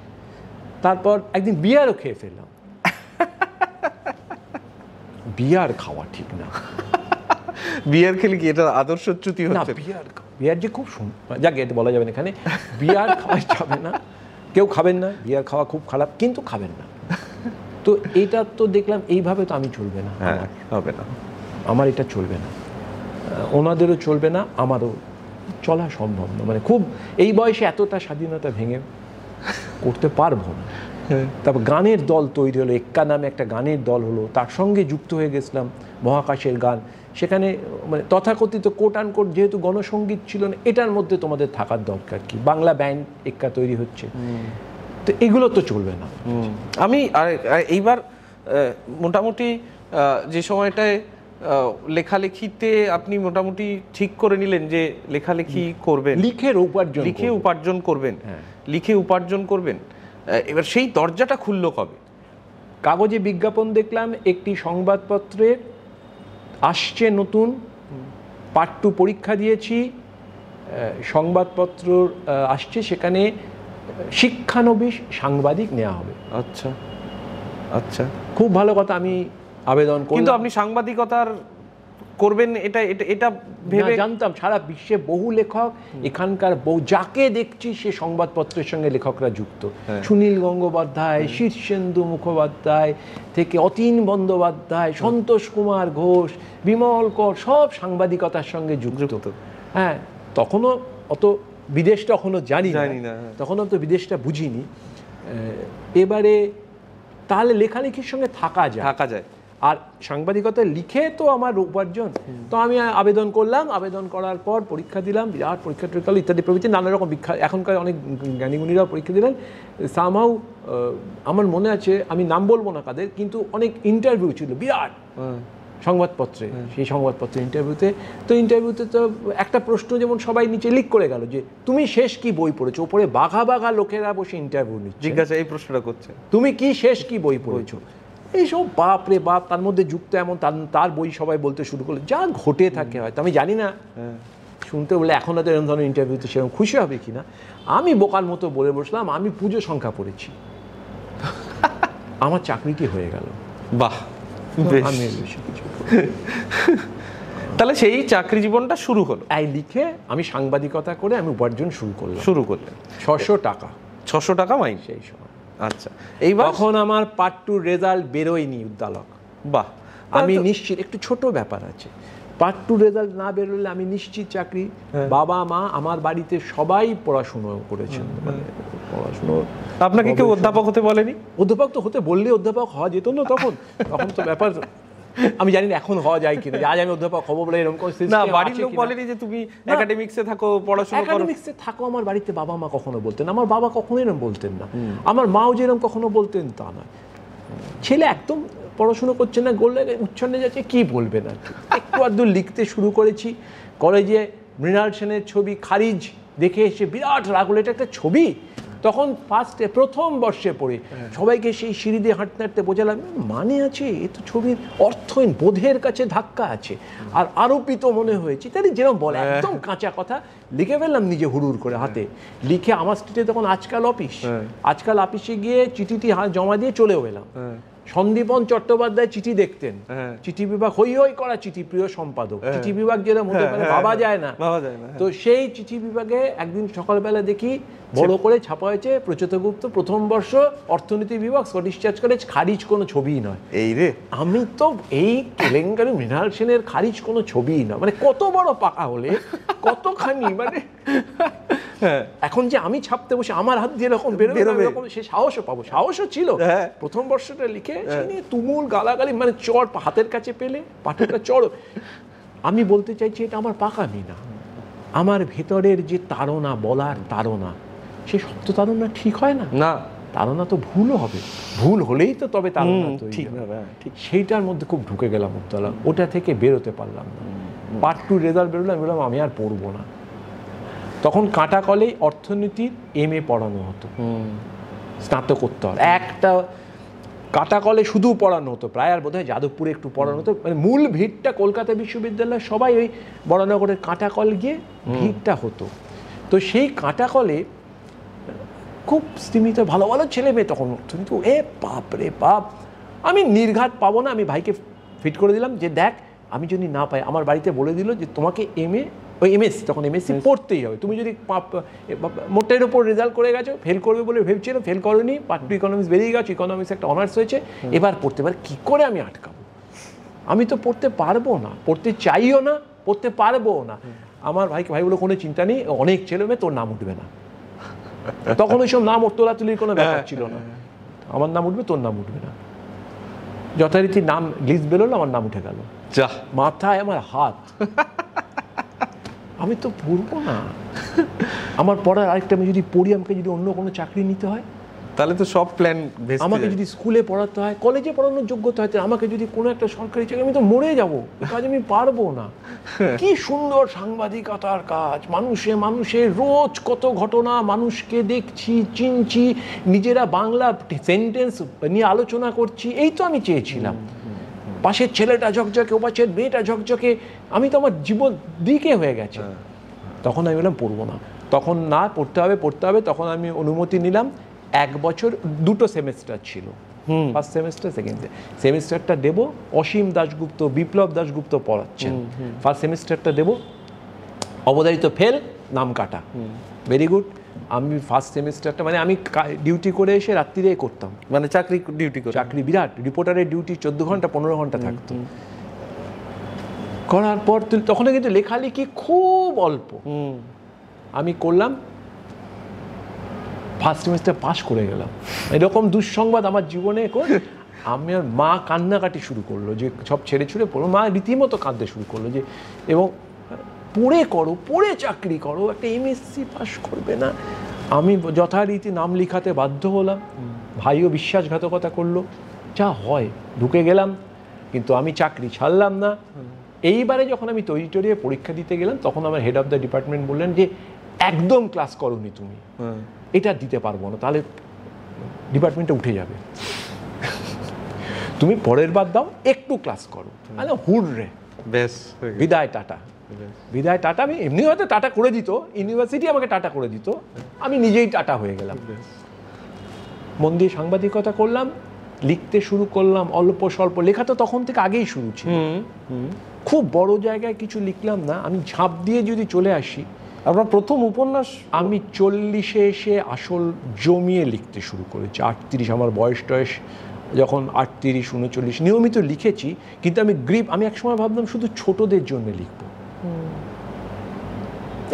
তারপর একদিন বিয়ারও খেয়ে ফেললাম। বিয়ার খাওয়া ঠিক না। বিয়ার খেলে কি এটা আদর্শচ্যুতি না, হচ্ছে? বিয়ার যে খুব যাকে এটা বলা যাবে না এখানে, বিয়ার খাওয়া যাবে না, কেউ খাবেন না, বিয়ার খাওয়া খুব খারাপ, কিন্তু খাবেন না। তো এটা তো দেখলাম এইভাবে তো আমি চলবে না, হবে না, আমার এটা চলবে না, ওনাদেরও চলবে না, আমারও চলা সম্ভব না। মানে খুব এই বয়সে এতটা স্বাধীনতা ভেঙে করতে পারবো না। তারপর গানের দল তৈরি হলো, এক্কা নামে একটা গানের দল হলো, তার সঙ্গে যুক্ত হয়ে গেছিলাম, মহাকাশের গান। সেখানে মানে তথাকথিত কোট আন কোট যেহেতু গণসঙ্গীত ছিল না, এটার মধ্যে তোমাদের থাকার দরকার কি, বাংলা ব্যান্ড এক্কা তৈরি হচ্ছে, তো এগুলো তো চলবে না। আমি এইবার মোটামুটি যে সময়টায় লেখালেখিতে আপনি মোটামুটি ঠিক করে নিলেন যে লেখালেখি করবেন, লিখে উপার্জন করবেন, লিখে উপার্জন করবেন, এবার সেই দরজাটা খুললো কবে? কাগজে বিজ্ঞাপন দেখলাম একটি সংবাদপত্রের, আসছে নতুন পার্ট 2 পরীক্ষা দিয়েছি, সংবাদপত্র আসছে, সেখানে শিক্ষানবিশ সাংবাদিক নেওয়া হবে। আচ্ছা আচ্ছা, খুব ভালো কথা। আমি আবেদন করলাম। কিন্তু আপনি সাংবাদিকতার করবেন এটা এটা এটা ভেবে জানতাম সারা বিশ্বে বহু লেখক, এখানকার বহু যাকে দেখছি সে সংবাদপত্রের সঙ্গে লেখকরা যুক্ত। সুনীল গঙ্গোপাধ্যায়, শীর্ষেন্দু মুখোপাধ্যায় থেকে অতীন বন্দ্যোপাধ্যায়, সন্তোষ কুমার ঘোষ, বিমল কর, সব সাংবাদিকতার সঙ্গে যুক্ত। হ্যাঁ, তখনও অত বিদেশ তখনও জানি না, তখনও তো বিদেশটা বুঝিনি। এবারে তাহলে লেখালেখির সঙ্গে থাকা যায়, আর সাংবাদিকতা লিখে তো আমার উপার্জন। তো আমি আবেদন করলাম, আবেদন করার পর পরীক্ষা দিলাম, বিরাট পরীক্ষা টরীক্ষা ইত্যাদি প্রভৃতি নানা রকম এখনকার অনেক জ্ঞানীগুণীরাও পরীক্ষা দিলেন। সামহাউ আমার মনে আছে, আমি নাম বলবো না কাদের, কিন্তু অনেক ইন্টারভিউ ছিল বিরাট সংবাদপত্রে, সেই সংবাদপত্রের ইন্টারভিউতে তো একটা প্রশ্ন যেমন সবাই নিচে লিক করে গেল যে তুমি শেষ কি বই পড়েছো, ওপরে বাঘা বাঘা লোকেরা বসে ইন্টারভিউ নিচ্ছে, জিজ্ঞাসা এই প্রশ্নটা করছে, তুমি কি শেষ কি বই পড়েছো। এইসব বাপ রে বাপ, তার মধ্যে যুক্ত এমন তার বই সবাই বলতে শুরু করলো, যা ঘটে থাকে হয়তো আমি জানি না, শুনতে বলে এখন হয়তো এরকম ধরনের ইন্টারভিউতে সেরকম খুশি হবে কিনা। আমি বোকার মতো বলে বসলাম আমি পুজো সংখ্যা পড়েছি। আমার চাকরিটি হয়ে গেল। বাহ, তাহলে সেই চাকরি জীবনটা শুরু হলো। এই লিখে আমি সাংবাদিকতা করে আমি উপার্জন শুরু করলেন 600 টাকা, 600 টাকা মাইনে সেই সময়। আচ্ছা, এইবার তখন আমার পার্ট 2 রেজাল্ট বেরোয়নি উদ্দালক। বাহ, আমি নিশ্চিত, একটু ছোট ব্যাপার আছে, পার্ট 2 রেজাল্ট না বেরোলে আমি নিশ্চিত চাকরি। বাবা মা আমার বাড়িতে সবাই পড়াশুনো করেছেন, মানে পড়াশুনো। আপনাকে কেউ অধ্যাপক হতে বলেনি? অধ্যাপক তো হতে বললে অধ্যাপক হওয়া যেত না তখন তো ব্যাপার আমি জানি না এখন হওয়া যায় কিনা, আজ আমি অধ্যাপক হবো বলে এরকম না, বাড়ির লোক বলেনি যে তুমি একাডেমিক্সে থাকো, পড়াশোনা করো। একাডেমিক্সে থাকো আমার বাড়িতে বাবা মা কখনো বলতেন, আমার বাবা কখনো এরকম বলতেন না, আমার মাও যেরকম কখনো বলতেন তা না। ছেলে একদম পড়াশুনো করছে না, গোল্লে উচ্ছন্নে যাচ্ছে, কি বলবে না। একটু আধটু লিখতে শুরু করেছি, কলেজে মৃণাল সেনের ছবি খারিজ দেখে এসে বিরাট রাগ হলো, এটা একটা ছবি। তখন প্রথম বর্ষে পড়ে সবাইকে সেই সিঁড়ি দিয়ে হাঁটতে হাঁটতে বোঝালাম মানে আছে, এ তো ছবির অর্থহীন, বোধের কাছে ধাক্কা আছে, আর আরোপিত মনে হয়েছে, তাই যেরকম বলে একদম কাঁচা কথা লিখে ফেললাম নিজে হুড়ুর করে হাতে। লিখে আমার স্ট্রিটে তখন আজকাল অফিসে গিয়ে চিঠিটি জমা দিয়ে চলেও এলাম। সন্দীপন চট্টোপাধ্যায় চিঠি দেখতেন, চিঠি বিভাগ হই হই করা চিঠি, প্রিয় সম্পাদক, চিঠি বিভাগ যেরকম হতে পারে ভাবা যায় না। তো সেই চিঠি বিভাগে একদিন সকালবেলা দেখি বড় করে ছাপা হয়েছে প্রচেতগুপ্ত প্রথম বর্ষ অর্থনীতি বিভাগ, স্কটিশ চার্চ কলেজ, খারিজ কোনো ছবিই নয়। এই রে, আমি তো এই কেলেঙ্কারি মৃণাল সেনের খারিজ কোনো ছবিই নয়, মানে কত বড় পাকা হলে কতখানি, মানে এখন যে আমি ছাপতে বসে আমার হাত দিয়ে এরকম বেরোবে, সে সাহসও পাবো, সাহসও ছিল। প্রথম বর্ষটা লিখে তুমুল গালাগালি, মানে চড় হাতের কাছে পেলে পাঠকটা চড়। আমি বলতে চাইছি এটা আমার পাকামি না, আমার ভেতরের যে তাড়না, বলার তাড়না, সে সত্য তাড়না ঠিক হয় না, তাড়না তো ভুলও হবে, ভুল হলেই তো তবে তাড়না ঠিক, সেইটার মধ্যে খুব ঢুকে গেলাম মুক্তলা, ওটা থেকে বেরোতে পারলাম না। পার্ট 2 রেজাল্ট বেরোলাম, আমি আর পড়বো না। তখন কাঁটা কলেই অর্থনীতির MA পড়ানো হতো, স্নাতকোত্তর একটা কাঁটা কলে শুধু পড়ানো হতো, প্রায় আর বোধহয় যাদবপুরে একটু পড়ানো হতো, মানে মূল ভিড়টা কলকাতা বিশ্ববিদ্যালয় সবাই ওই বরানগরের কাঁটা কল গিয়ে ভিড়টা হতো। তো সেই কাঁটা কলে খুব স্তীমিত ভালো ভালো ছেলে মেয়ে তখন, কিন্তু বাপ রে বাপ, আমি নির্ঘাত পাবো না। আমি ভাইকে ফিট করে দিলাম যে দেখ আমি যদি না পাই, আমার বাড়িতে বলে দিল যে তোমাকে MSc তখন MSc পড়তেই হবে, তুমি যদি মোটের ওপর রেজাল্ট করে গেছো, ফেল করবে বলে ভেবেছিল, ফেল করোনি, পার্ট টু ইকোনমিক্স বেরিয়ে গেছো, ইকোনমিক্স একটা অনার্স হয়েছে, এবার পড়তে পারে। কী করে আমি আটকাবো? আমি তো পড়তে পারবো না, পড়তে চাইও না, পড়তে পারবো না। আমার ভাই বলে কোনো চিন্তা নেই, অনেক ছেলে মেয়ে, তোর নাম উঠবে না। তখন ওই সব নাম তোলাতুলির কোনো ব্যাপার ছিল না, আমার নাম উঠবে, তোর নাম উঠবে না। যথারীতি নাম লিস্ট বেরোলো, আমার নাম উঠে গেল, মাথায় আমার হাত। আমি তো পড়বো না, আমার পড়ার আরেকটা, আমি যদি পড়ি আমাকে যদি অন্য কোনো চাকরি নিতে হয়, তাহলে তো সব প্ল্যান, আমাকে যদি স্কুলে পড়াতে হয়, কলেজে পড়ানোর যোগ্যতা হয়, আমাকে যদি কোনো একটা সরকারি চাকরি, আমি তো মরে যাবো, কাজ আমি পারবো না। কি সুন্দর সাংবাদিকতার কাজ, মানুষে রোজ কত ঘটনা, মানুষকে দেখছি, চিনছি, নিজেরা বাংলা সেন্টেন্স নিয়ে আলোচনা করছি, এই তো আমি চেয়েছিলাম। পাশের ছেলেটা ঝকঝকে, ও পাশের মেয়েটা ঝকঝকে, আমি তো আমার জীবন দিকে হয়ে গেছে। তখন আমি বললাম পড়বো না, তখন না পড়তে হবে। তখন আমি অনুমতি নিলাম, 1 বছর 2টো সেমেস্টার ছিল, ফার্স্ট সেমেস্টার, সেকেন্ড সেমেস্টারটা দেবো। অসীম দাশগুপ্ত, বিপ্লব দাশগুপ্ত পড়াচ্ছেন, ফার্স্ট সেমেস্টারটা দেবো, অবধারিত ফেল, নাম কাটা, ভেরি গুড। আমি ফার্স্ট সেমেস্টারটা, মানে আমি ডিউটি করে এসে রাত্রিরে করতাম, মানে চাকরি ডিউটি করে, চাকরি বিরাট, রিপোর্টারের ডিউটি 14 ঘন্টা 15 ঘন্টা থাকতো। করার পর তখন কিন্তু লেখালেখি খুব অল্প, আমি করলাম, ফার্স্ট সেমেস্টার পাস করে গেলাম। এরকম দুঃসংবাদ আমার জীবনে। আমার মা কান্নাকাটি শুরু করলো যে সব ছেড়ে ছুড়ে পড়লো, মা রীতিমতো কাঁদতে শুরু করলো যে, এবং পড়ে চাকরি করো, একটা MSc পাস করবে না। আমি যথারীতি নাম লিখাতে বাধ্য হলাম, ভাইও বিশ্বাসঘাতকতা করলো, যা হয় ঢুকে গেলাম, কিন্তু আমি চাকরি ছাড়লাম না। এইবারে যখন আমি তৈরি পরীক্ষা দিতে গেলাম, তখন আমার হেড অফ দ্য ডিপার্টমেন্ট বললেন যে একদম ক্লাস করোনি তুমি, এটা দিতে পারবো না, তাহলে ডিপার্টমেন্টটা উঠে যাবে, তুমি পরের বার দাও, একটু ক্লাস করো। হুররে, বেশ, বিদায় টাটা, বিদায় টাটা। আমি এমনি হয়তো টাটা করে দিত, ইউনিভার্সিটি আমাকে টাটা করে দিত, আমি নিজেই টাটা হয়ে গেলাম। মন দিয়ে সাংবাদিকতা করলাম, লিখতে শুরু করলাম, অল্প স্বল্প লেখা তো তখন থেকে আগেই শুরু ছিল, খুব বড় জায়গায় কিছু লিখলাম না। আমি ঝাঁপ দিয়ে যদি চলে আসি, আপনার প্রথম উপন্যাস? আমি 40-এ এসে আসল জমিয়ে লিখতে শুরু করেছি। 38 আমার বয়স টয়স যখন 38-39, নিয়মিত লিখেছি, কিন্তু আমি একসময় ভাবলাম শুধু ছোটদের জন্য লিখব,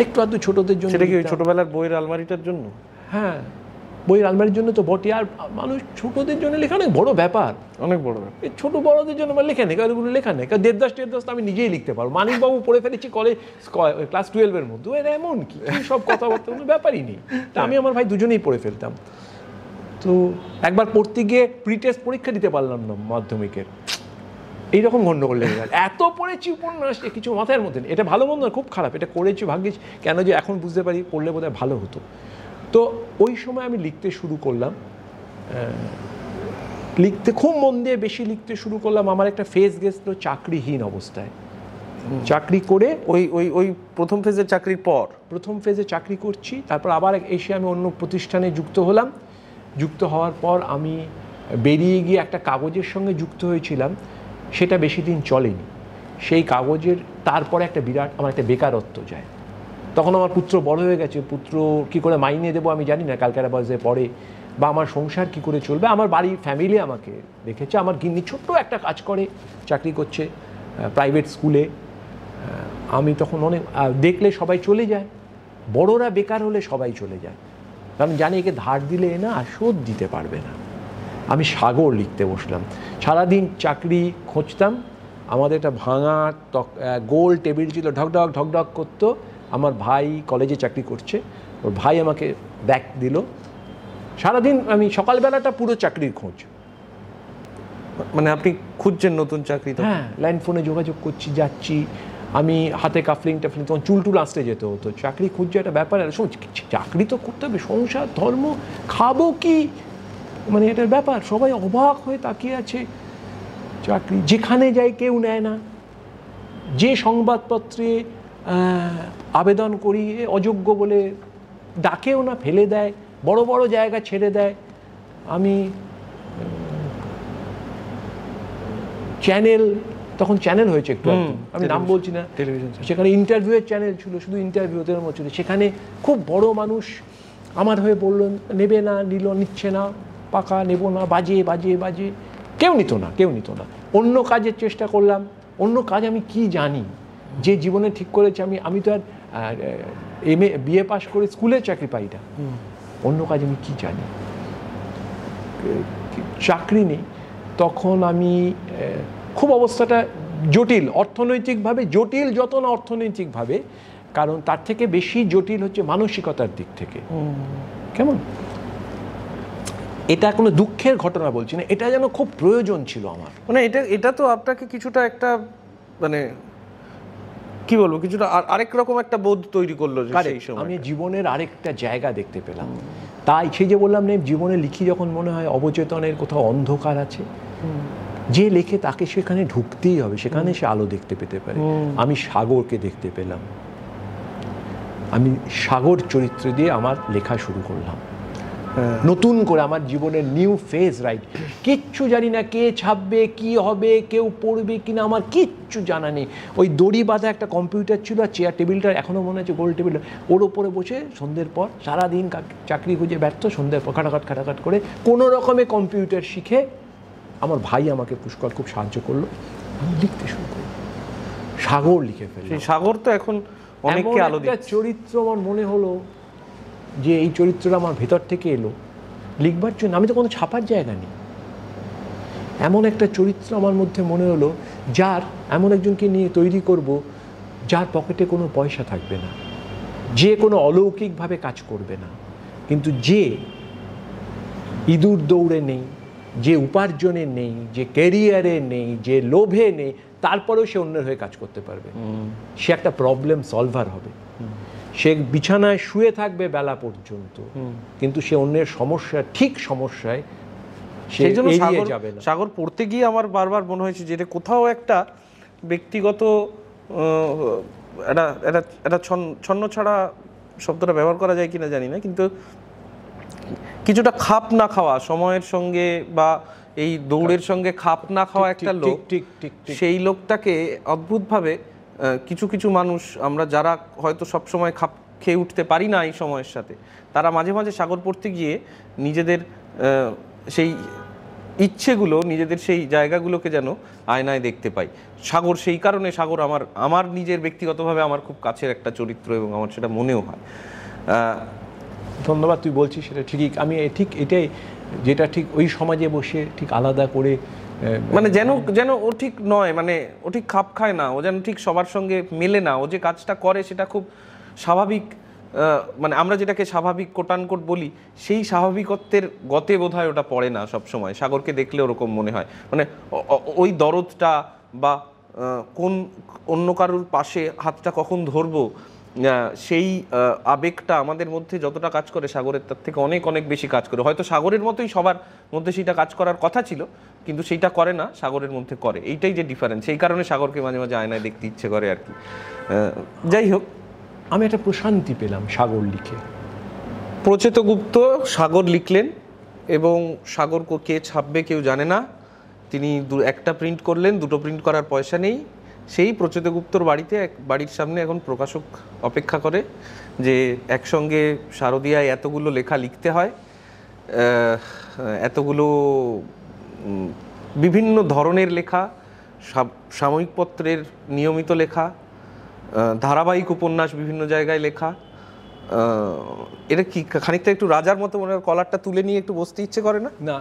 একটু আধটু ছোটদের জন্য। সেটা কি ওই ছোটবেলার বইয়ের আলমারিটার জন্য? হ্যাঁ, বইয়ের আলমারির জন্য তো বটে, আর মানুষ ছোটদের জন্য লেখা অনেক বড় ব্যাপার, অনেক বড় ব্যাপার। এই ছোট বড়দের জন্য লেখা নেই, ওগুলো লেখা নেই। দেবদাস আমি নিজেই লিখতে পারবো, মানিকবাবু পড়ে ফেলেছি ক্লাস 12-এর মধ্যে, এরা এমন কি সব কথাবার্তা, কোনো ব্যাপারই নেই। তা আমি আমার ভাই দুজনেই পড়ে ফেলতাম। তো একবার পড়তে গিয়ে প্রি-টেস্ট পরীক্ষা দিতে পারলাম না মাধ্যমিকের, এইরকম গন্ডগোল লেগে গেল। এত পড়েছি উপন্যাস, কিছু মাথার মধ্যে নেই। এটা ভালো মন্দ খুব খারাপ, এটা করেছি ভাগ্যিস, কেন যে এখন বুঝতে পারি পড়লে বোধহয় ভালো হতো। তো ওই সময় আমি লিখতে শুরু করলাম, লিখতে খুব মন দিয়ে বেশি লিখতে শুরু করলাম। আমার একটা ফেজ গেছিল চাকরিহীন অবস্থায়, চাকরি করে ওই প্রথম ফেজের চাকরির পর, প্রথম ফেজে চাকরি করছি, তারপর আবার এসে আমি অন্য প্রতিষ্ঠানে যুক্ত হলাম। যুক্ত হওয়ার পর আমি বেরিয়ে গিয়ে একটা কাগজের সঙ্গে যুক্ত হয়েছিলাম, সেটা বেশি দিন চলেনি। সেই কাগজের তারপরে আমার একটা বেকারত্ব যায়। তখন আমার পুত্র বড় হয়ে গেছে, পুত্র কি করে মাইনে দেবো আমি জানি না, ক্যালকাটা বয়সে পড়ে, বা আমার সংসার কি করে চলবে। আমার বাড়ির ফ্যামিলি আমাকে দেখেছে, আমার গিন্নি ছোট্ট একটা কাজ করে, চাকরি করছে প্রাইভেট স্কুলে। আমি তখন অনেক দেখলে সবাই চলে যায়, বড়রা বেকার হলে সবাই চলে যায়, কারণ জানি একে ধার দিলে না আর শোধ দিতে পারবে না। আমি সাগর লিখতে বসলাম, সারাদিন চাকরি খুঁজতাম। আমাদের একটা ভাঙা গোল টেবিল ছিল, ঢকঢক ঢকঢক করতো। আমার ভাই কলেজে চাকরি করছে, ওর ভাই আমাকে ব্যাগ দিল। সারাদিন আমি সকালবেলাটা পুরো চাকরির খোঁজ। মানে আপনি খুঁজছেন নতুন চাকরি? হ্যাঁ, ল্যান্ড ফোনে যোগাযোগ করছি, যাচ্ছি। আমি হাতে কাফলিং টাফলিং, তখন চুল টুল আসতে যেতে হতো, চাকরি খুঁজছে একটা ব্যাপার, চাকরি তো করতে হবে, সংসার ধর্ম, খাবো কি, মানে এটার ব্যাপার। সবাই অবাক হয়ে তাকিয়ে আছে, চাকরি যেখানে যাই কেউ নেয় না, যে সংবাদপত্রে আবেদন করি অযোগ্য বলে ডাকেও না, ফেলে দেয়, বড় বড় জায়গা ছেড়ে দেয়। আমি চ্যানেল, তখন চ্যানেল হয়েছে একটু, আমি নাম বলছি না, টেলিভিশন, সেখানে ইন্টারভিউয়ের চ্যানেল ছিল, শুধু ইন্টারভিউদের মতো ছিল, সেখানে খুব বড় মানুষ আমার হয়ে বললো নেবে না, নিচ্ছে না, পাকা নেব না, বাজে বাজে বাজে, কেউ নিত না। অন্য কাজের চেষ্টা করলাম, অন্য কাজ আমি কি জানি, যে জীবনে ঠিক করেছি আমি তো আর বিএ পাস করে স্কুলের চাকরি পাই না, অন্য কাজ আমি কি জানি, চাকরি নেই। তখন আমি খুব অবস্থাটা জটিল, অর্থনৈতিকভাবে জটিল, যত না অর্থনৈতিকভাবে, কারণ তার থেকে বেশি জটিল হচ্ছে মানসিকতার দিক থেকে। কেমন, এটা কোনো দুঃখের ঘটনা বলছি না, এটা যেন খুব প্রয়োজন ছিল আমার। মানে এটা তো আপনাকে কিছুটা একটা, মানে কি বলবো, কিছুটা আরেক রকম একটা বোধ তৈরি করলো যে সেই সময় আমি জীবনের আরেকটা জায়গা দেখতে পেলাম। তাই সেই যে বললাম না, জীবনে লিখি যখন মনে হয় অবচেতনের কোথাও অন্ধকার আছে, যে লেখে তাকে সেখানে ঢুকতেই হবে, সেখানে সে আলো দেখতে পেতে পারে। আমি সাগরকে দেখতে পেলাম, আমি সাগর চরিত্র দিয়ে আমার লেখা শুরু করলাম, নতুন করে আমার জীবনের নিউ ফেজ, রাইট? কিচ্ছু জানি না, কে ছাপবে, কি হবে, কেউ পড়বে কিনা, আমার কিচ্ছু জানা নেই। ওই দড়ি বাঁধা একটা কম্পিউটার ছিল, আর চেয়ার টেবিলটা এখনও মনে আছে, গোল টেবিলটা, ওর ওপরে বসে সন্ধ্যের পর সারাদিন চাকরি খুঁজে ব্যর্থ, সন্ধ্যের পর খাটাখাট করে কোনো রকমে কম্পিউটার শিখে, আমার ভাই আমাকে পুষ্কর খুব সাহায্য করলো, আমি লিখতে শুরু করি, সাগর লিখে ফেলি। সাগর তো এখন অনেককে আলো দিচ্ছে। চরিত্র আমার মনে হলো যে এই চরিত্রটা আমার ভেতর থেকে এলো লিখবার জন্য, আমি তো কোনো ছাপার জায়গা নেই, এমন একটা চরিত্র আমার মধ্যে মনে হলো, যার এমন একজনকে নিয়ে তৈরি করব যার পকেটে কোনো পয়সা থাকবে না, যে কোনো অলৌকিকভাবে কাজ করবে না, কিন্তু যে ইঁদুর দৌড়ে নেই, যে উপার্জনে নেই, যে ক্যারিয়ারে নেই, যে লোভে নেই, তারপরেও সে অন্যের হয়ে কাজ করতে পারবে, সে একটা প্রবলেম সলভার হবে। সে বিছানায় শুয়ে থাকবে বেলা পর্যন্ত, কিন্তু সে অন্যের সমস্যা, ঠিক সমস্যায় সেই জন্য সাগর পড়তে গিয়ে আমার বারবার মনে হয়েছে যে এটা কোথাও একটা ব্যক্তিগত একটা ছন্ন ছাড়া শব্দটা ব্যবহার করা যায় কিনা জানি না, কিন্তু কিছুটা খাপ না খাওয়া সময়ের সঙ্গে বা এই দৌড়ের সঙ্গে খাপ না খাওয়া একটা লোক, সেই লোকটাকে অদ্ভুতভাবে কিছু কিছু মানুষ, আমরা যারা হয়তো সব সময় খাপ খেয়ে উঠতে পারি না এই সময়ের সাথে, তারা মাঝে মাঝে সাগর পড়তে গিয়ে নিজেদের সেই ইচ্ছেগুলো, নিজেদের সেই জায়গাগুলোকে যেন আয়নায় দেখতে পাই। সাগর সেই কারণে সাগর আমার নিজের ব্যক্তিগতভাবে আমার খুব কাছের একটা চরিত্র, এবং আমার সেটা মনেও হয়। ধন্যবাদ, তুই বলছিস সেটা ঠিকই, আমি ঠিক এটাই, যেটা ঠিক ওই সমাজে বসে ঠিক আলাদা করে, মানে যেন ও ঠিক নয়, মানে ও ঠিক খাপ খায় না, ও যেন ঠিক সবার সঙ্গে মেলে না, ও যে কাজটা করে সেটা খুব স্বাভাবিক, মানে আমরা যেটাকে স্বাভাবিক কোটানকোট বলি, সেই স্বাভাবিকত্বের গতে বোধহয় ওটা পড়ে না সব সময়। সাগরকে দেখলে ওরকম মনে হয়, মানে ওই দরদটা বা কোন অন্য কারোর পাশে হাতটা কখন ধরবো, সেই আবেগটা আমাদের মধ্যে যতটা কাজ করে, সাগরের তার থেকে অনেক অনেক বেশি কাজ করে। হয়তো সাগরের মতোই সবার মধ্যে সেইটা কাজ করার কথা ছিল, কিন্তু সেইটা করে না, সাগরের মধ্যে করে, এইটাই যে ডিফারেন্স। সেই কারণে সাগরকে মাঝে মাঝে আয়নায় দেখতে ইচ্ছে করে আর কি। যাই হোক, আমি একটা প্রশান্তি পেলাম সাগর লিখে। প্রচেতগুপ্ত সাগর লিখলেন, এবং সাগর কে ছাপবে কেউ জানে না। তিনি একটা প্রিন্ট করলেন, দুটো প্রিন্ট করার পয়সা নেই। সেই প্রচেতগুপ্তর বাড়ির সামনে এখন প্রকাশক অপেক্ষা করে যে একসঙ্গে শারদিয়ায় এতগুলো লেখা লিখতে হয়, এতগুলো বিভিন্ন ধরনের লেখা, সাময়িক পত্রের নিয়মিত লেখা, ধারাবাহিক উপন্যাস বিভিন্ন জায়গায় লেখা। এটা কি খানিকটা একটু রাজার মতো মনে হয়, কলারটা তুলে নিয়ে একটু বসতে ইচ্ছে করে না? না,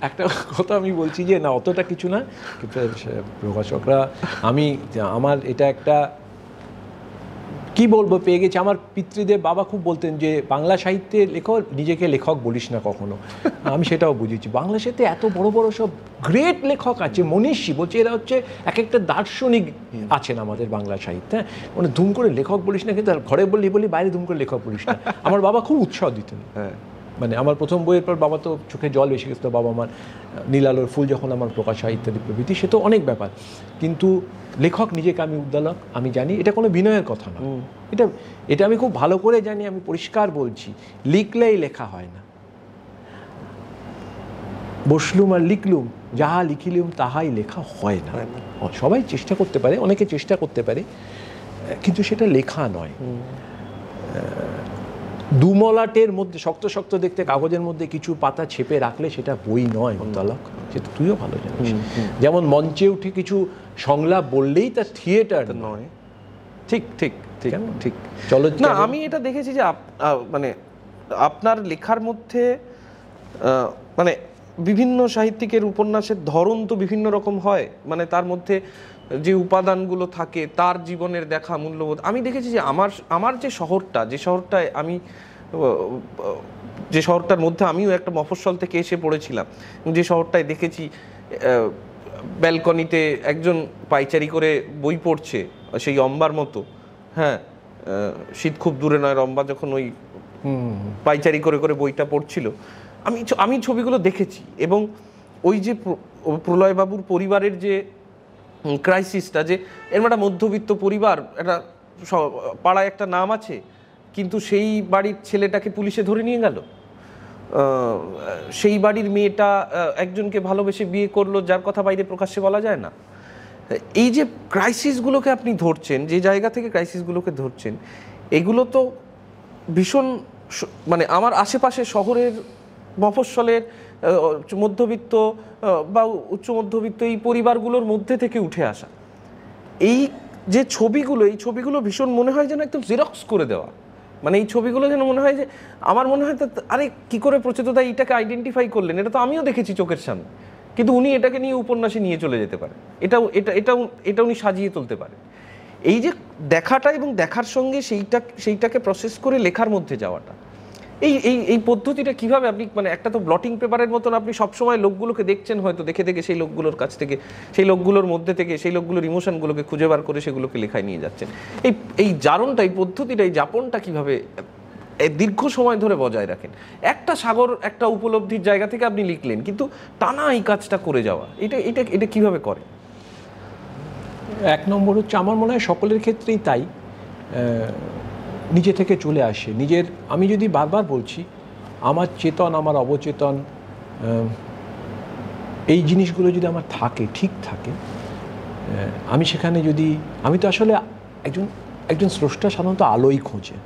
একটা কথা আমি বলছি যে না, অতটা কিছু না, কিন্তু প্রকাশকরা, আমার এটা একটা কি বলবো, পেয়ে গেছি। আমার পিতৃদেব বাবা খুব বলতেন যে বাংলা সাহিত্যে লেখক, নিজেকে লেখক বলিস না কখনো। আমি সেটাও বুঝেছি। বাংলা সাহিত্যে এত বড় বড় সব গ্রেট লেখক আছে, মনীষী, বলছে এরা হচ্ছে এক একটা দার্শনিক আছেন আমাদের বাংলা সাহিত্যে। মানে ধুম করে লেখক বলিস না, কিন্তু ঘরে বলি বাইরে ধুম করে লেখক বলিস না। আমার বাবা খুব উৎসাহ দিতেন। হ্যাঁ, মানে আমার প্রথম বইয়ের পর বাবা তো চোখে জল এসে গেছিল। বাবা আমার নীলালোর ফুল যখন আমার প্রকাশ হয় ইত্যাদি প্রভৃতি, সে তো অনেক ব্যাপার। কিন্তু লেখক নিজেকে আমি উদ্দালক, আমি জানি এটা কোনো বিনয়ের কথা না। এটা এটা আমি খুব ভালো করে জানি, আমি পরিষ্কার বলছি। লিখলেই লেখা হয় না। বসলুম আর লিখলুম, যাহা লিখিলুম তাহাই লেখা হয় না। সবাই চেষ্টা করতে পারে, অনেকে চেষ্টা করতে পারে, কিন্তু সেটা লেখা নয়। দুমলাটের মধ্যে শক্ত শক্ত দেখতে কাগজের মধ্যে কিছু পাতা ছেপে রাখলে সেটা বই নয় উদ্দালক, সেটা তুইও ভালো জানিস। যেমন মঞ্চে উঠে কিছু সংলাপ বললেই তার থিয়েটার নয়। ঠিক ঠিক ঠিক ঠিক। চলো না, আমি এটা দেখেছি যে মানে আপনার লেখার মধ্যে মানে বিভিন্ন সাহিত্যিকের উপন্যাসের ধরন তো বিভিন্ন রকম হয়, মানে তার মধ্যে যে উপাদানগুলো থাকে, তার জীবনের দেখা মূল্যবোধ। আমি দেখেছি যে আমার যে শহরটায় আমি যে শহরটার মধ্যে আমিও একটা মফস্বল থেকে এসে পড়েছিলাম, যে শহরটায় দেখেছি ব্যালকনিতে একজন পাইচারি করে বই পড়ছে, সেই অম্বার মতো। হ্যাঁ, শীত খুব দূরে নয়, রম্বা যখন ওই পাইচারি করে করে বইটা পড়ছিল, আমি ছবিগুলো দেখেছি। এবং ওই যে প্রলয়বাবুর পরিবারের যে ক্রাইসিসটা, যে এর একটা মধ্যবিত্ত পরিবার, একটা পাড়ায় একটা নাম আছে, কিন্তু সেই বাড়ির ছেলেটাকে পুলিশে ধরে নিয়ে গেল, সেই বাড়ির মেয়েটা একজনকে ভালোবেসে বিয়ে করলো যার কথা বাইরে প্রকাশ্যে বলা যায় না। এই যে ক্রাইসিসগুলোকে আপনি ধরছেন, যে জায়গা থেকে ক্রাইসিসগুলোকে ধরছেন, এগুলো তো ভীষণ, মানে আমার আশেপাশে শহরের মফস্বলের মধ্যবিত্ত বা উচ্চ মধ্যবিত্ত এই পরিবারগুলোর মধ্যে থেকে উঠে আসা এই যে ছবিগুলো, এই ছবিগুলো ভীষণ মনে হয় যেন একদম জেরক্স করে দেওয়া। মানে এই ছবিগুলো যেন মনে হয় যে, আমার মনে হয় আরে কি করে প্রচেতদা এইটাকে আইডেন্টিফাই করলেন, এটা তো আমিও দেখেছি চোখের সামনে, কিন্তু উনি এটাকে নিয়ে উপন্যাসে নিয়ে চলে যেতে পারেন, এটা উনি সাজিয়ে তুলতে পারেন। এই যে দেখাটা এবং দেখার সঙ্গে সেইটাকে প্রসেস করে লেখার মধ্যে যাওয়াটা, এই পদ্ধতিটা কিভাবে আপনি, মানে একটা তো ব্লটিং পেপারের মতন আপনি সবসময় লোকগুলোকে দেখছেন, হয়তো দেখে দেখে সেই লোকগুলোর কাছ থেকে, সেই লোকগুলোর মধ্যে থেকে, সেই লোকগুলোর ইমোশনগুলোকে খুঁজে বার করে সেগুলোকে লেখায় নিয়ে যাচ্ছেন। এই জারণটা, এই পদ্ধতিটা, এই যাপনটা কিভাবে দীর্ঘ সময় ধরে বজায় রাখেন? একটা সাগর, একটা উপলব্ধির জায়গা থেকে আপনি লিখলেন, কিন্তু টানা এই কাজটা করে যাওয়া, এটা কিভাবে করে? এক নম্বর হচ্ছে, আমার মনে হয় সকলের ক্ষেত্রেই তাই, নিজে থেকে চলে আসে নিজের। আমি যদি বারবার বলছি, আমার চেতন, আমার অবচেতন, এই জিনিসগুলো যদি আমার থাকে, ঠিক থাকে, আমি সেখানে যদি, আমি তো আসলে একজন স্রষ্টা সাধারণত আলোই খোঁজে,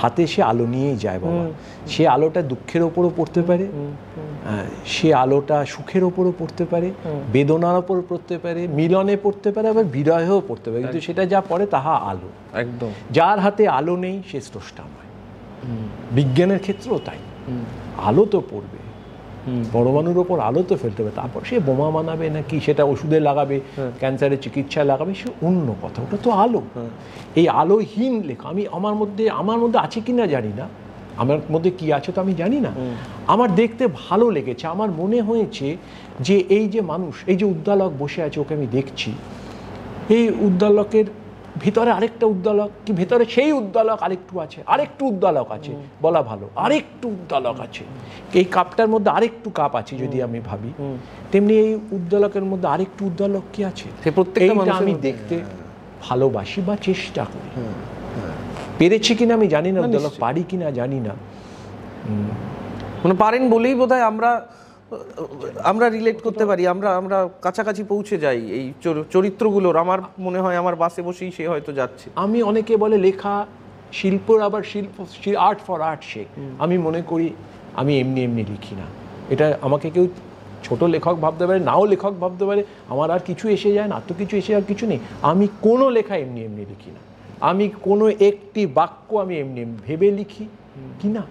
হাতে সে আলো নিয়েই যায় বাবা। সে আলোটা দুঃখের ওপরও পড়তে পারে, সে আলোটা সুখের ওপরও পড়তে পারে, বেদনার ওপর পড়তে পারে, মিলনে পড়তে পারে, আবার বিরহেও পড়তে পারে, কিন্তু সেটা যা পড়ে তাহা আলো। একদম। যার হাতে আলো নেই সে স্রষ্টা নয়। বিজ্ঞানের ক্ষেত্রেও তাই, আলো তো পড়বে, পরমাণুর ওপর আলো তো ফেলতে হবে, তারপর সে বোমা বানাবে নাকি সেটা ওষুধে লাগাবে, ক্যান্সারের চিকিৎসায় লাগাবে, সে অন্য কথা, ওটা তো আলো। এই আলোহীন লেখা আমার মধ্যে আছে কিনা জানি না, আমার মধ্যে কি আছে তো আমি জানি না, আমার দেখতে ভালো লেগেছে। আমার মনে হয়েছে যে এই যে মানুষ, এই যে উদ্দালক বসে আছে, ওকে আমি দেখছি, এই উদ্দালকের ভিতরে আরেকটা উদ্দালক, কি ভেতরে সেই উদ্দালক আরেকটু উদ্দালক আছে বলা ভালো, আরেকটু উদ্দালক আছে, এই কাপটার মধ্যে আরেকটু কাপ আছে যদি আমি ভাবি, তেমনি এই উদ্দালকের মধ্যে আরেকটু উদ্দালক কি আছে, এইটা আমি দেখতে ভালোবাসি বা চেষ্টা করি। পেরেছি কিনা আমি জানি না, উদ্দালক পারি কিনা জানি না, মানে পারেন বলেই বোধহয় আমরা রিলেট করতে পারি, আমরা কাছাকাছি পৌঁছে যাই এই চরিত্রগুলোর। আমার মনে হয় আমার বাসে বসেই সে হয়তো যাচ্ছে। আমি, অনেকে বলে লেখা শিল্প, আবার আর্ট ফর আর্ট শেখ। আমি মনে করি আমি এমনি লিখি না। এটা আমাকে কেউ ছোট লেখক ভাবতে পারে, নাও লেখক ভাবতে পারে, আমার আর কিছু এসে যায় না, আর তো কিছু এসে আর কিছু নেই। আমি কোনো লেখা এমনি লিখি না। আমি কোনো একটি বাক্য আমি এমনি ভেবে লিখি কি না,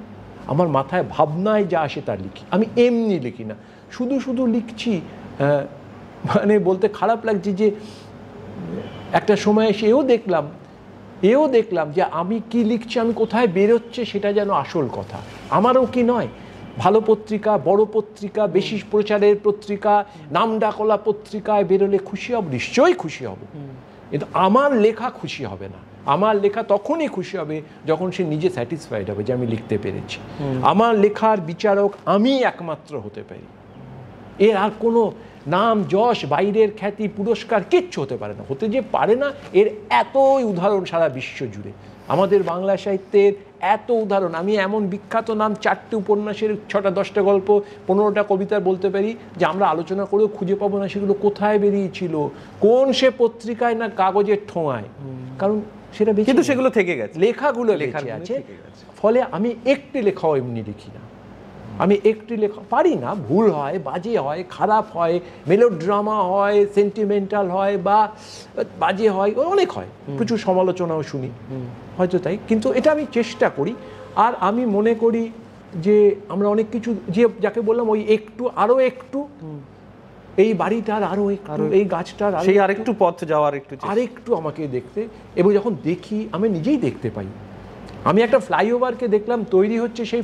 আমার মাথায় ভাবনায় যা আসে তা লিখি, আমি এমনি লিখি না। শুধু লিখছি, মানে বলতে খারাপ লাগছে যে একটা সময় এসেও দেখলাম এও দেখলাম যে আমি কি লিখছি, আমি কোথায় বেরোচ্ছে সেটা যেন আসল কথা, আমারও কি নয়। ভালো পত্রিকা, বড় পত্রিকা, বেশি প্রচারের পত্রিকা, নামডাকলা পত্রিকায় বেরোলে খুশি হব, নিশ্চয়ই খুশি হব, কিন্তু আমার লেখা খুশি হবে না। আমার লেখা তখনই খুশি হবে যখন সে নিজে স্যাটিসফাইড হবে যে আমি লিখতে পেরেছি। আমার লেখার বিচারক আমি একমাত্র হতে পারি, এর আর কোনো নাম যশ, বাইরের খ্যাতি, পুরস্কার কিচ্ছু হতে পারে না। হতে যে পারে না, এর এতই উদাহরণ সারা বিশ্ব জুড়ে। আমাদের বাংলা সাহিত্যের এত উদাহরণ, আমি এমন বিখ্যাত নাম 4টে উপন্যাসের 6টা 10টা গল্প 15টা কবিতার বলতে পারি যে আমরা আলোচনা করেও খুঁজে পাবো না সেগুলো কোথায় বেরিয়েছিল, কোন সে পত্রিকায় না কাগজের ঠোঙায়, কারণ সেটা কিন্তু সেগুলো থেকে গেছে, লেখাগুলো বেঁচে আছে। ফলে আমি একটি লেখাও এমনি লিখি না, আমি একটি লেখা পারি না, ভুল হয়, বাজে হয়, খারাপ হয়, মেলোড্রামা হয়, সেন্টিমেন্টাল হয়, বা বাজে হয়, অনেক হয়, প্রচুর সমালোচনাও শুনি, হয়তো তাই, কিন্তু এটা আমি চেষ্টা করি। আর আমি মনে করি যে আমরা অনেক কিছু, যে যাকে বললাম ওই একটু, আরও একটু, এই বাড়িটার আরও একটু, এই গাছটার সেই আরেকটু পথ যাওয়ার আরেকটু আমাকে দেখতে, এবং যখন দেখি আমি নিজেই দেখতে পাই। আমি একটা ফ্লাইওভারকে দেখলাম তৈরি হচ্ছে, সেই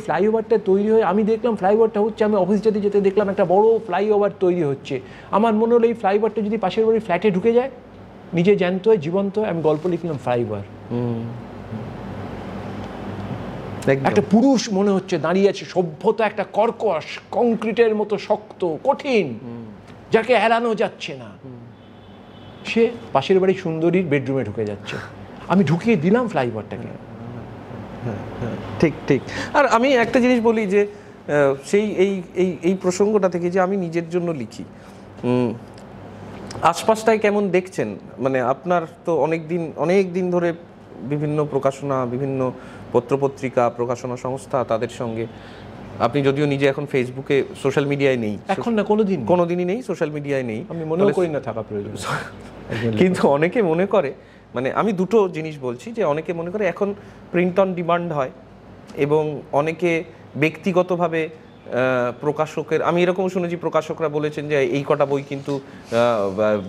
ফ্লাইওভারটা তৈরি হয়ে আমি দেখলাম ফ্লাইওভারটা হচ্ছে, আমি অফিস যেতে যেতে দেখলাম একটা বড় ফ্লাইওভার তৈরি হচ্ছে। আমার মনে হলো এই ফ্লাইওভারটা যদি পাশের বাড়ির ফ্ল্যাটে ঢুকে যায়, নিজে জ্যান্ত হয়ে জীবন্ত হয়ে, আমি গল্প লিখলাম ফ্লাইওভার। একটা পুরুষ মনে হচ্ছে দাঁড়িয়ে আছে, সভ্যতা একটা কর্কশ কংক্রিটের মতো শক্ত কঠিন, যাকে এড়ানো যাচ্ছে না, সে পাশের বাড়ির সুন্দরীর বেডরুমে ঢুকে যাচ্ছে, আমি ঢুকিয়ে দিলাম ফ্লাইওভারটাকে। ঠিক ঠিক। আর আমি একটা জিনিস বলি যে সেই এই প্রসঙ্গটা থেকে যে আমি নিজের জন্য লিখি, আশপাশটায় কেমন দেখছেন, মানে আপনার তো অনেক দিন ধরে বিভিন্ন প্রকাশনা, বিভিন্ন পত্রপত্রিকা, প্রকাশনা সংস্থা, তাদের সঙ্গে আপনি যদিও নিজে এখন ফেসবুকে, সোশ্যাল মিডিয়ায় নেই, এখন না, কোনোদিনই নেই, সোশ্যাল মিডিয়ায় নেই, আমি মনেও করি না থাকা প্রয়োজন। কিন্তু অনেকে মনে করে, মানে আমি দুটো জিনিস বলছি, যে অনেকে মনে করে এখন প্রিন্ট অন ডিমান্ড হয়, এবং অনেকে ব্যক্তিগতভাবে প্রকাশকের, আমি এরকম শুনেছি প্রকাশকরা বলেছেন যে এই কটা বই কিন্তু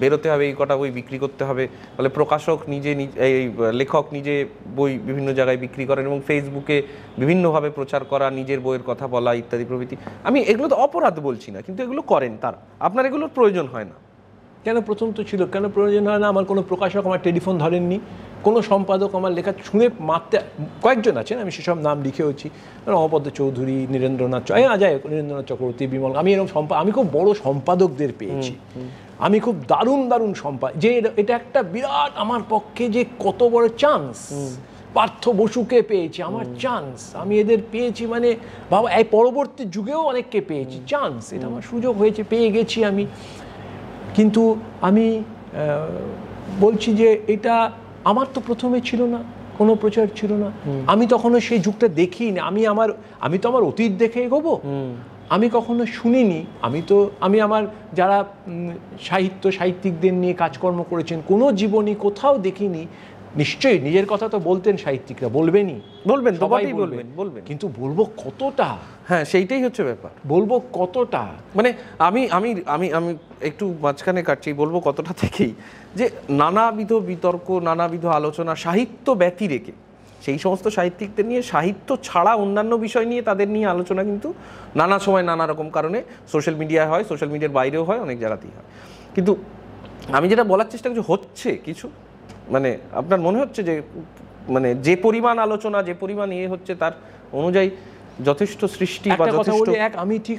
বেরোতে হবে, এই কটা বই বিক্রি করতে হবে, ফলে প্রকাশক নিজে, এই লেখক নিজে বই বিভিন্ন জায়গায় বিক্রি করেন এবং ফেসবুকে বিভিন্নভাবে প্রচার করা, নিজের বইয়ের কথা বলা ইত্যাদি প্রভৃতি। আমি এগুলো তো অপরাধ বলছি না, কিন্তু এগুলো করেন তারা, আপনার এগুলোর প্রয়োজন হয় না কেন? প্রথম তো ছিল, কেন প্রয়োজন হয় না? আমার কোনো প্রকাশক আমার টেলিফোন ধরেননি, কোনো সম্পাদক আমার লেখা শুনে মারতে, কয়েকজন আছেন, আমি সেসব নাম লিখেওছি, অমপদ্ম চৌধুরী, নীরেন্দ্রনাথ নীরেন্দ্রনাথ চক্রবর্তী, বিমল, আমি এরকম আমি খুব বড় সম্পাদকদের পেয়েছি, আমি খুব দারুণ যে এটা একটা বিরাট আমার পক্ষে যে কত বড় চান্স। পার্থ বসুকে পেয়েছি, আমার চান্স, আমি এদের পেয়েছি, মানে বাবা, এই পরবর্তী যুগেও অনেককে পেয়েছি, চান্স, এটা আমার সুযোগ হয়েছে, পেয়ে গেছি আমি। কিন্তু আমি বলছি যে এটা আমার তো প্রথমে ছিল না, কোনো প্রচার ছিল না, আমি তখনও সেই যুগটা দেখিনি, আমি তো আমার অতীত দেখে এগোবো, আমি কখনো শুনিনি, আমি আমার যারা সাহিত্যিকদের নিয়ে কাজকর্ম করেছেন কোনো জীবনী কোথাও দেখিনি। নিশ্চয়ই নিজের কথা তো বলতেন সাহিত্যিকরা, বলবেন, কিন্তু বলবো কতটা? হ্যাঁ, সেইটাই হচ্ছে ব্যাপার, বলবো কতটা, মানে আমি আমি আমি আমি একটু মাঝখানে কাটছি, বলবো কতটা থেকেই যে নানাবিধ বিতর্ক, নানাবিধ আলোচনা, সাহিত্য ব্যতি রেখে সেই সমস্ত সাহিত্যিকদের নিয়ে, সাহিত্য ছাড়া অন্যান্য বিষয় নিয়ে তাদের নিয়ে আলোচনা কিন্তু নানা সময় নানা রকম কারণে সোশ্যাল মিডিয়ায় হয়, সোশ্যাল মিডিয়ার বাইরেও হয়, অনেক জায়গাতেই হয়। কিন্তু আমি যেটা বলার চেষ্টা করছি, হচ্ছে কিছু, মানে আপনার মনে হচ্ছে যে মানে যে পরিমাণ আলোচনা, যে পরিমাণ হচ্ছে, তার অনুযায়ী যথেষ্ট সৃষ্টি বা যথেষ্ট, আমি ঠিক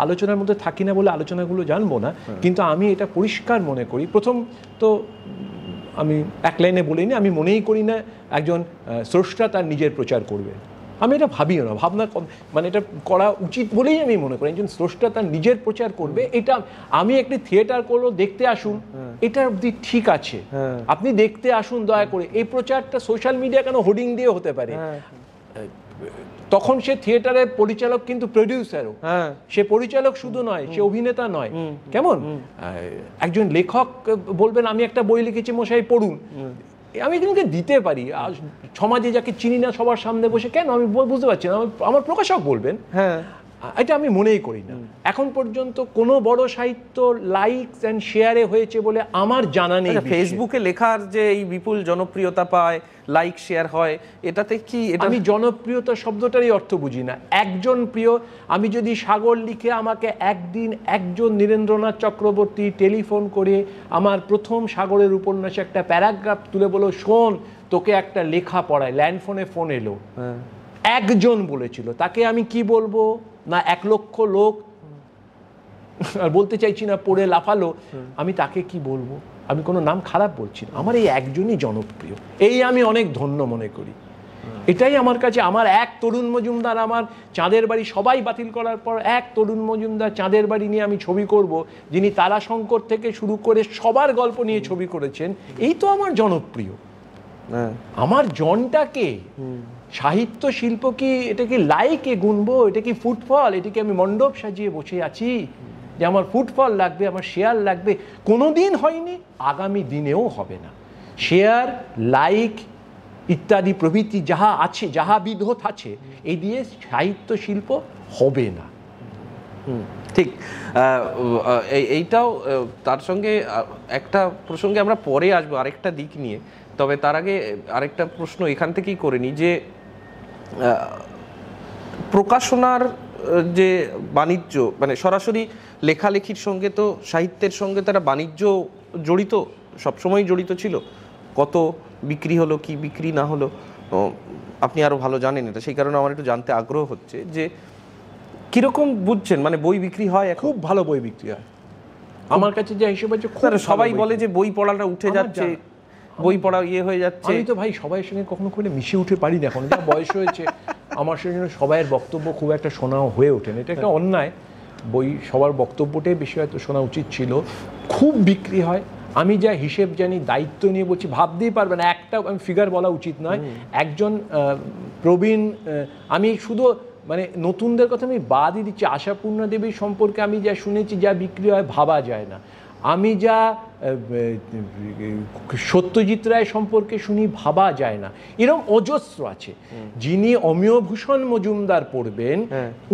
আলোচনার মধ্যে থাকি না বলে আলোচনাগুলো জানবো না, কিন্তু আমি এটা পরিষ্কার মনে করি। প্রথম তো আমি এক লাইনে বলিনি, আমি মনেই করি না একজন স্রষ্টা তার নিজের প্রচার করবে, আমি এটা ভাবিও না, মানে এটা করা উচিত বলেই আমি মনে করি। একজন স্রষ্টা তার নিজের প্রচার করবে, এটা আমি একটি থিয়েটার করলো, দেখতে আসুন, এটা অবধি ঠিক আছে, আপনি দেখতে আসুন দয়া করে। এই প্রচারটা সোশ্যাল মিডিয়া কেন হোর্ডিং দিয়ে হতে পারে, তখন সে থিয়েটারের পরিচালক কিন্তু প্রডিউসারও, সে পরিচালক শুধু নয়, সে অভিনেতা নয়। কেমন একজন লেখক বলবেন আমি একটা বই লিখেছি মশাই পড়ুন, আমি কিন্তু দিতে পারি, সমাজে যাকে চিনি না সবার সামনে বসে, কেন আমি বুঝতে পারছি না, আমার প্রকাশক বলবেন, এটা আমি মনেই করি না। এখন পর্যন্ত কোনো বড় সাহিত্য লাইকস অ্যান্ড শেয়ারে হয়েছে বলে আমার জানা নেই। ফেসবুকে লেখার যে এই বিপুল জনপ্রিয়তা পায়, লাইক শেয়ার হয়, এটাতে কি আমি জনপ্রিয়তা শব্দটারই অর্থ বুঝি না। একজন প্রিয়, আমি যদি সাগর লিখে আমাকে একদিন একজন নীরেন্দ্রনাথ চক্রবর্তী টেলিফোন করে আমার প্রথম সাগরের উপন্যাসে একটা প্যারাগ্রাফ তুলে বলো, শোন তোকে একটা লেখা পড়ায়, ল্যান্ডফোনে ফোন এলো, একজন বলেছিল, তাকে আমি কি বলবো? না 1 লক্ষ লোক, আর বলতে চাইছি না পড়ে লাফালো, আমি তাকে কি বলবো? আমি কোনো নাম খারাপ বলছি না, আমার এই একজনই জনপ্রিয়, এই আমি অনেক ধন্য মনে করি। এটাই আমার কাছে, আমার এক তরুণ মজুমদার, আমার চাঁদের বাড়ি সবাই বাতিল করার পর এক তরুণ মজুমদার চাঁদের বাড়ি নিয়ে আমি ছবি করব, যিনি তারাশঙ্কর থেকে শুরু করে সবার গল্প নিয়ে ছবি করেছেন, এই তো আমার জনপ্রিয়। আমার জনটাকে সাহিত্য শিল্প কি এটা কি লাইকে গুনবো? এটা কি ফুটফল? এটা কি আমি মণ্ডপ সাজিয়ে বসে আছি যে আমার ফুটফল লাগবে, আমার শেয়ার লাগবে? কোনোদিন হয়নি, আগামী দিনেও হবে না। শেয়ার, লাইক ইত্যাদি প্রভৃতি যাহা আছে, যাহা বিধত আছে, এই দিয়ে সাহিত্য শিল্প হবে না। ঠিক। এইটাও তার সঙ্গে একটা প্রসঙ্গে আমরা পরে আসবো আরেকটা দিক নিয়ে, তবে তার আগে আরেকটা প্রশ্ন এখান থেকেই করে নিই যে প্রকাশনার যে বাণিজ্য, মানে সরাসরি লেখালেখির সঙ্গে তো সাহিত্যের সঙ্গে তারা বাণিজ্য জড়িত, সবসময় জড়িত ছিল। কত বিক্রি হলো, কি বিক্রি না হলো, আপনি আরও ভালো জানেন এটা, সেই কারণে আমার একটু জানতে আগ্রহ হচ্ছে যে কীরকম বুঝছেন, মানে বই বিক্রি হয়? খুব ভালো বই বিক্রি হয় আমার কাছে যে হিসেবে আছে। সবাই বলে যে বই পড়াটা উঠে যাচ্ছে, বই পড়া হয়ে যাচ্ছে। আমি তো ভাই সবাইয়ের সঙ্গে কখনো করে মিশে উঠে পারি না, এখন যা বয়স হয়েছে আমার সঙ্গে সবাইয়ের বক্তব্য খুব একটা শোনাও হয়ে ওঠেন, এটা একটা অন্যায়। বই সবার বক্তব্যটাই বেশি হয়তো শোনা উচিত ছিল। খুব বিক্রি হয়, আমি যা হিসেব জানি, দায়িত্ব নিয়ে বলছি, ভাবতেই পারবেন না, একটা আমি ফিগার বলা উচিত নয়। একজন প্রবীণ, আমি শুধু মানে নতুনদের কথা আমি বাদই দিচ্ছি, আশাপূর্ণা দেবীর সম্পর্কে আমি যা শুনেছি, যা বিক্রি হয় ভাবা যায় না। আমি যা সত্যজিৎ রায় সম্পর্কে শুনি ভাবা যায় না। এরকম অজস্র আছে। যিনি অমিয়ভূষণ মজুমদার পড়বেন,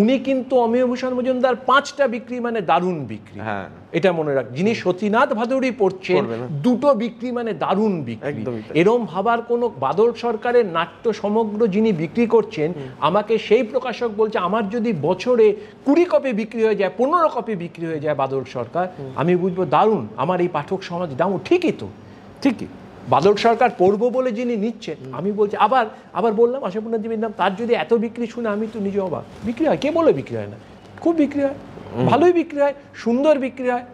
উনি কিন্তু অমিয়ভূষণ মজুমদার 5টা বিক্রি মানে দারুণ বিক্রি, এটা মনে রাখ। যিনি সতীনাথ ভাদুড়ী পড়ছেন, 2টো বিক্রি মানে দারুণ বিক্রি। এরম ভাবার কোনো, বাদল সরকারের নাট্য সমগ্র যিনি বিক্রি করছেন, আমাকে সেই প্রকাশক বলছে আমার যদি বছরে 20 কপি বিক্রি হয়ে যায়, 15 কপি বিক্রি হয়ে যায় বাদল সরকার, আমি বুঝবো দারুণ, আমার এই পাঠক সমাজ দাম। ঠিকই তো, ঠিকই। বাদল সরকার পড়বো বলে যিনি নিচ্ছেন, আমি বলছি আবার বললাম আশাপূর্ণা দেবীর নাম, তার যদি এত বিক্রি শুনে আমি তো নিজে অবাক। বিক্রি হয়, কে বলে বিক্রি হয় না? খুব বিক্রি হয়, ভালোই বিক্রি হয়, সুন্দর বিক্রি হয়।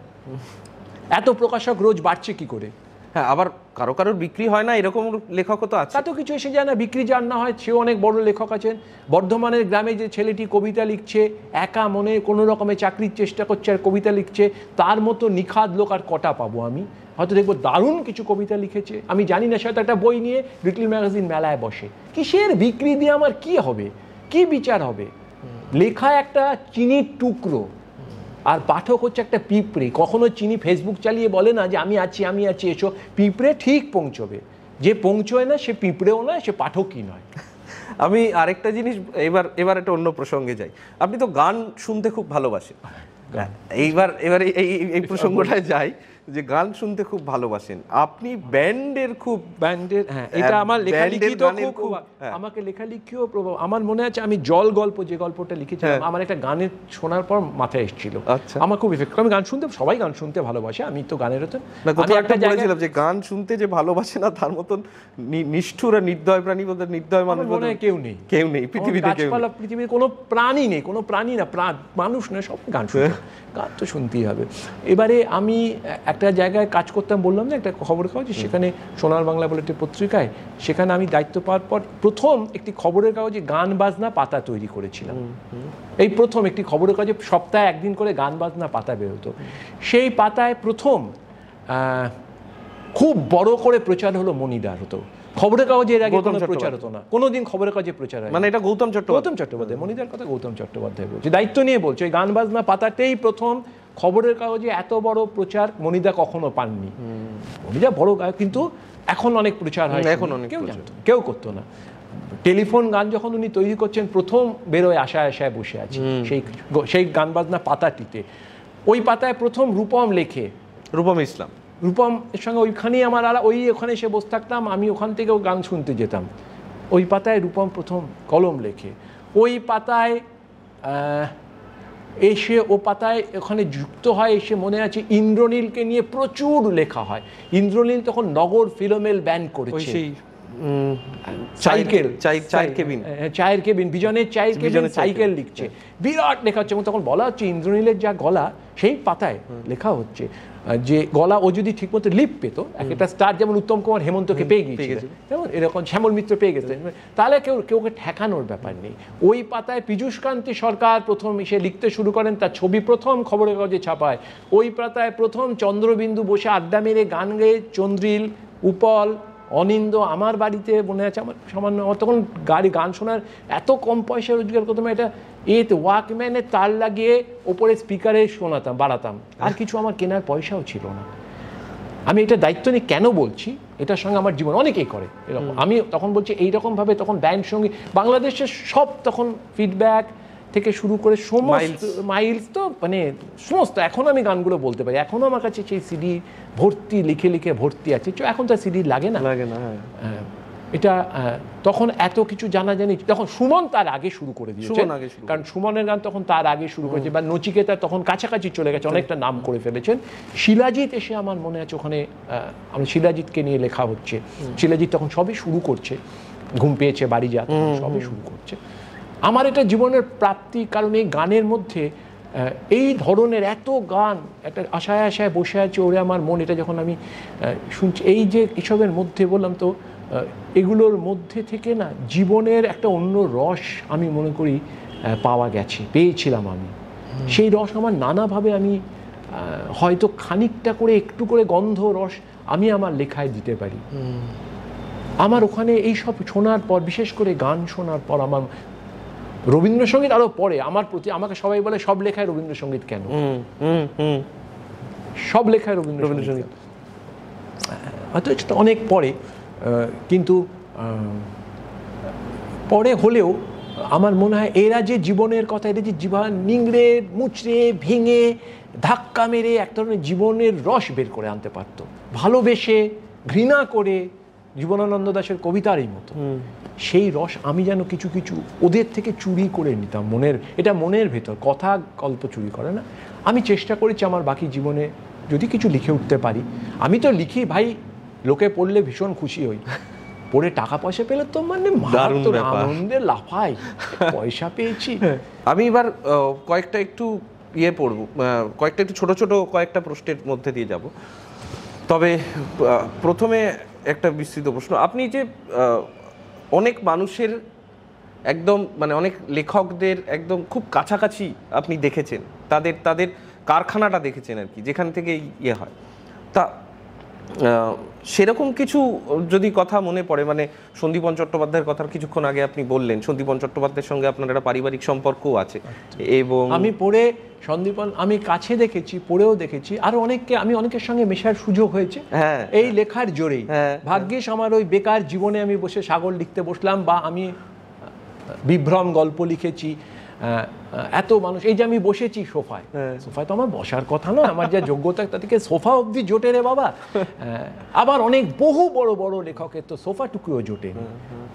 এত প্রকাশক রোজ বাড়ছে কি করে? হ্যাঁ, আবার কারোর বিক্রি হয় না এরকম লেখকও তো আছে। তা তো কিছু এসে যায় না, বিক্রি যার না হয় সেও অনেক বড় লেখক আছেন। বর্ধমানের গ্রামে যে ছেলেটি কবিতা লিখছে, একা মনে কোনো রকমে চাকরির চেষ্টা করছে আর কবিতা লিখছে, তার মতো নিখাদ লোক আর কটা পাবো আমি? হয়তো দেখবো দারুণ কিছু কবিতা লিখেছে, আমি জানি না, সে হয়তো একটা বই নিয়ে লিটল ম্যাগাজিন মেলায় বসে। কিসের বিক্রি দিয়ে আমার কি হবে, কি বিচার হবে? লেখা একটা চিনির টুকরো, আর পাঠক হচ্ছে একটা পিঁপড়ে। কখনো চিনি ফেসবুক চালিয়ে বলে না যে আমি আছি এসো, পিঁপড়ে ঠিক পৌঁছবে। যে পৌঁছয় না সে পিঁপড়েও নয়, সে পাঠকই নয়। আমি আরেকটা জিনিস, এবার একটা অন্য প্রসঙ্গে যাই। আপনি তো গান শুনতে খুব ভালোবাসেন, এইবার এই প্রসঙ্গটায় যাই যে গান শুনতে খুব ভালোবাসেন আপনি, ব্যান্ডের, হ্যাঁ, এটা আমার লেখালেখিতে খুব, আমাকে লেখালেখিও প্রভাব। আমার মনে আছে আমি জল গল্প, যে গল্পটা লিখেছিলাম, আমার একটা গানের শোনার পর মাথায় এসেছিল, আমার খুব ইফেক্ট। আমি গান শুনতে, সবাই গান শুনতে ভালোবাসে, আমি তো গানের হতো। আমি একটা বলেছিলাম যে গান শুনতে যে ভালোবাসে না, তার মতন নিষ্ঠুর আর নির্দয় প্রাণী, নির্দয় মানুষ মনে হয় কেউ নেই পৃথিবীতে। পৃথিবীর কোনো প্রাণী নেই, কোনো প্রাণী না, মানুষ নয়, সব গান শুনতে, গান তো শুনতেই হবে। এবারে আমি একটা জায়গায় কাজ করতাম, বললাম না, একটা খবরের কাগজে, সেখানে সোনার বাংলা বলে একটি পত্রিকায়, সেখানে আমি দায়িত্ব পাওয়ার পর প্রথম একটি খবরের কাগজে গান বাজনা পাতা তৈরি করেছিলাম। এই প্রথম একটি খবরের কাগজে সপ্তাহে একদিন করে গান বাজনা পাতা বেরোতো। সেই পাতায় প্রথম খুব বড় করে প্রচার হলো মণিদার হতো। খবরের কাগজে এর আগে কোনো প্রচার হতো না, কোনোদিন খবরের কাগজে প্রচার হয়, মানে এটা গৌতম চট্টোপাধ্যায়, মণিদার কথা গৌতম চট্টোপাধ্যায় বলছে, দায়িত্ব নিয়ে বলছে। ওই গান বাজনা পাতাতেই প্রথম খবরের কাগজে এত বড় প্রচার মণিদা কখনো পাননি। মণিদা বড় গায়ক, কিন্তু এখন অনেক প্রচার হয়, এখন কেউ করতো না। টেলিফোন গান যখন উনি তৈরি করছেন, প্রথম বেরোয় আশায় আশায় বসে আছি, সেই গান বাজনা পাতাটিতে। ওই পাতায় প্রথম রূপম লেখে, রূপম ইসলাম, রূপম এর সঙ্গে ওইখানেই আমার ওখানে এসে বসে থাকতাম, আমি ওখান থেকেও গান শুনতে যেতাম। ওই পাতায় রূপম প্রথম কলম লেখে। ওই পাতায় এসে পাতায় ওখানে যুক্ত হয়, এসে মনে আছে ইন্দ্রনীলকে নিয়ে প্রচুর লেখা হয়। ইন্দ্রনীল তখন নগর ফিলোমেল ব্যান করেছে, চায়ের কেবিন, বিজনের চায়ের কেবিন সাইকেল লিখছে, বিরাট লেখা হচ্ছে। এবং তখন বলা হচ্ছে ইন্দ্রনীলের যা গলা, সেই পাতায় লেখা হচ্ছে যে গলা ও যদি ঠিকমতো লিপ পেত, একটা স্টার যেমন উত্তম কুমার হেমন্তকে পেয়ে গিয়েছিল, যেমন এরকম শ্যামল মিত্র পেয়ে গেছে, তাহলে কেউকে ঠেকানোর ব্যাপার নেই। ওই পাতায় পীযূষকান্তি সরকার প্রথম এসে লিখতে শুরু করেন, তার ছবি প্রথম খবরের কাগজে ছাপায়। ওই পাতায় প্রথম চন্দ্রবিন্দু বসে আড্ডা মেরে গান গেয়ে, চন্দ্রিল, উপল, অনিন্দ আমার বাড়িতে মনে আছে, আমার সামান্য, আমার তখন গান শোনার এত কম পয়সা রোজগার করতাম, এটা ওয়াকম্যানে তার লাগিয়ে ওপরে স্পিকারে শোনাতাম, বাড়াতাম, আর কিছু আমার কেনার পয়সাও ছিল না। আমি এটা দায়িত্ব নিয়ে কেন বলছি, এটার সঙ্গে আমার জীবন অনেকেই করে এরকম। আমি তখন বলছি এইরকমভাবে তখন ব্যান্ড সঙ্গী বাংলাদেশের সব তখন ফিডব্যাক থেকে শুরু করে সমস্ত মাইলস, তো মানে সমস্ত, এখন আমি গানগুলো বলতে পারি, এখনও আমার কাছে সেই সিডি ভর্তি, লিখে লিখে ভর্তি আছে। এখন তো সিডি লাগে না। এটা তখন এত কিছু জানাজানি, তখন সুমন তার আগে শুরু করে দিয়েছে, কারণ সুমনের গান তখন তার আগে শুরু করেছে, বা নচিকেতা তখন কাছাকাছি চলে গেছে, অনেকটা নাম করে ফেলেছেন। শিলাজিৎ এসে আমার মনে আছে ওখানে, আমি শিলাজিৎকে নিয়ে লেখা হচ্ছে, শিলাজিৎ তখন সবই শুরু করছে, ঘুম পেয়েছে, বাড়ি যা, সবই শুরু করছে। আমার এটা জীবনের প্রাপ্তি, কারণ এই গানের মধ্যে এই ধরনের এত গান, একটা আশায় আশায় বসে আছে ওরে আমার মন, এটা যখন আমি শুনছি, এই যে এসবের মধ্যে বললাম তো, এগুলোর মধ্যে থেকে না জীবনের একটা অন্য রস আমি মনে করি পেয়েছিলাম আমি। সেই রস আমার নানাভাবে আমি হয়তো খানিকটা করে, একটু করে গন্ধ রস আমি আমার লেখায় দিতে পারি। আমার ওখানে এই সব শোনার পর, বিশেষ করে গান শোনার পর, আমার রবীন্দ্রসঙ্গীত আরো পরে আমার প্রতি, আমাকে সবাই বলে সব লেখায় রবীন্দ্রসঙ্গীত কেন, সব লেখায় রবীন্দ্রসঙ্গীত, হয়তো এটা অনেক পরে, কিন্তু পরে হলেও আমার মনে হয় এরা যে জীবনের কথা, এটা যে জীবন নিংড়ে মুচড়ে ভেঙে ধাক্কা মেরে এক ধরনের জীবনের রস বের করে আনতে পারতো, ভালোবেসে ঘৃণা করে, জীবনানন্দ দাশের কবিতারই মতো। সেই রস আমি যেন কিছু কিছু ওদের থেকে চুরি করে নিতাম, এটা মনের ভেতর, কথা গল্প চুরি করে না। আমি চেষ্টা করেছি আমার বাকি জীবনে যদি কিছু লিখে উঠতে পারি। আমি তো লিখি ভাই, লোকে পড়লে ভীষণ খুশি হই, পড়ে টাকা পয়সা পেলে তো মানে আনন্দে লাফাই, পয়সা পেয়েছি। আমি এবার কয়েকটা একটু পড়বো, কয়েকটা একটু ছোট ছোট কয়েকটা প্রশ্নের মধ্যে দিয়ে যাব। তবে প্রথমে একটা বিস্তৃত প্রশ্ন, আপনি যে অনেক মানুষের একদম মানে অনেক লেখকদের একদম খুব কাছাকাছি আপনি দেখেছেন, তাদের কারখানাটা দেখেছেন আর কি, যেখান থেকে হয়, তা সেরকম কিছু যদি কথা মনে পড়ে, মানে সন্দীপন চট্টোপাধ্যায়ের কথা কিছুক্ষণ আগে আপনি বললেন, সন্দীপন চট্টোপাধ্যায়ের সঙ্গে আপনার একটা পারিবারিক সম্পর্কও আছে, এবং আমি পড়ে সন্দীপন আমি কাছে দেখেছি, পড়েও দেখেছি, আর আমি অনেকের সঙ্গে মেশার সুযোগ হয়েছে এই লেখার জোরেই। ভাগ্যিস আমার ওই বেকার জীবনে আমি বসে সাগর লিখতে বসলাম, বা আমি বিভ্রম গল্প লিখেছি, এত মানুষ, এই যে আমি বসেছি সোফায় তো আমার বসার কথা না, আমার যা যোগ্যতা তাদেরকে সোফা অবধি জোটে রে বাবা। আবার অনেক বহু বড় বড় লেখকের তো সোফা টুকুও জোটে,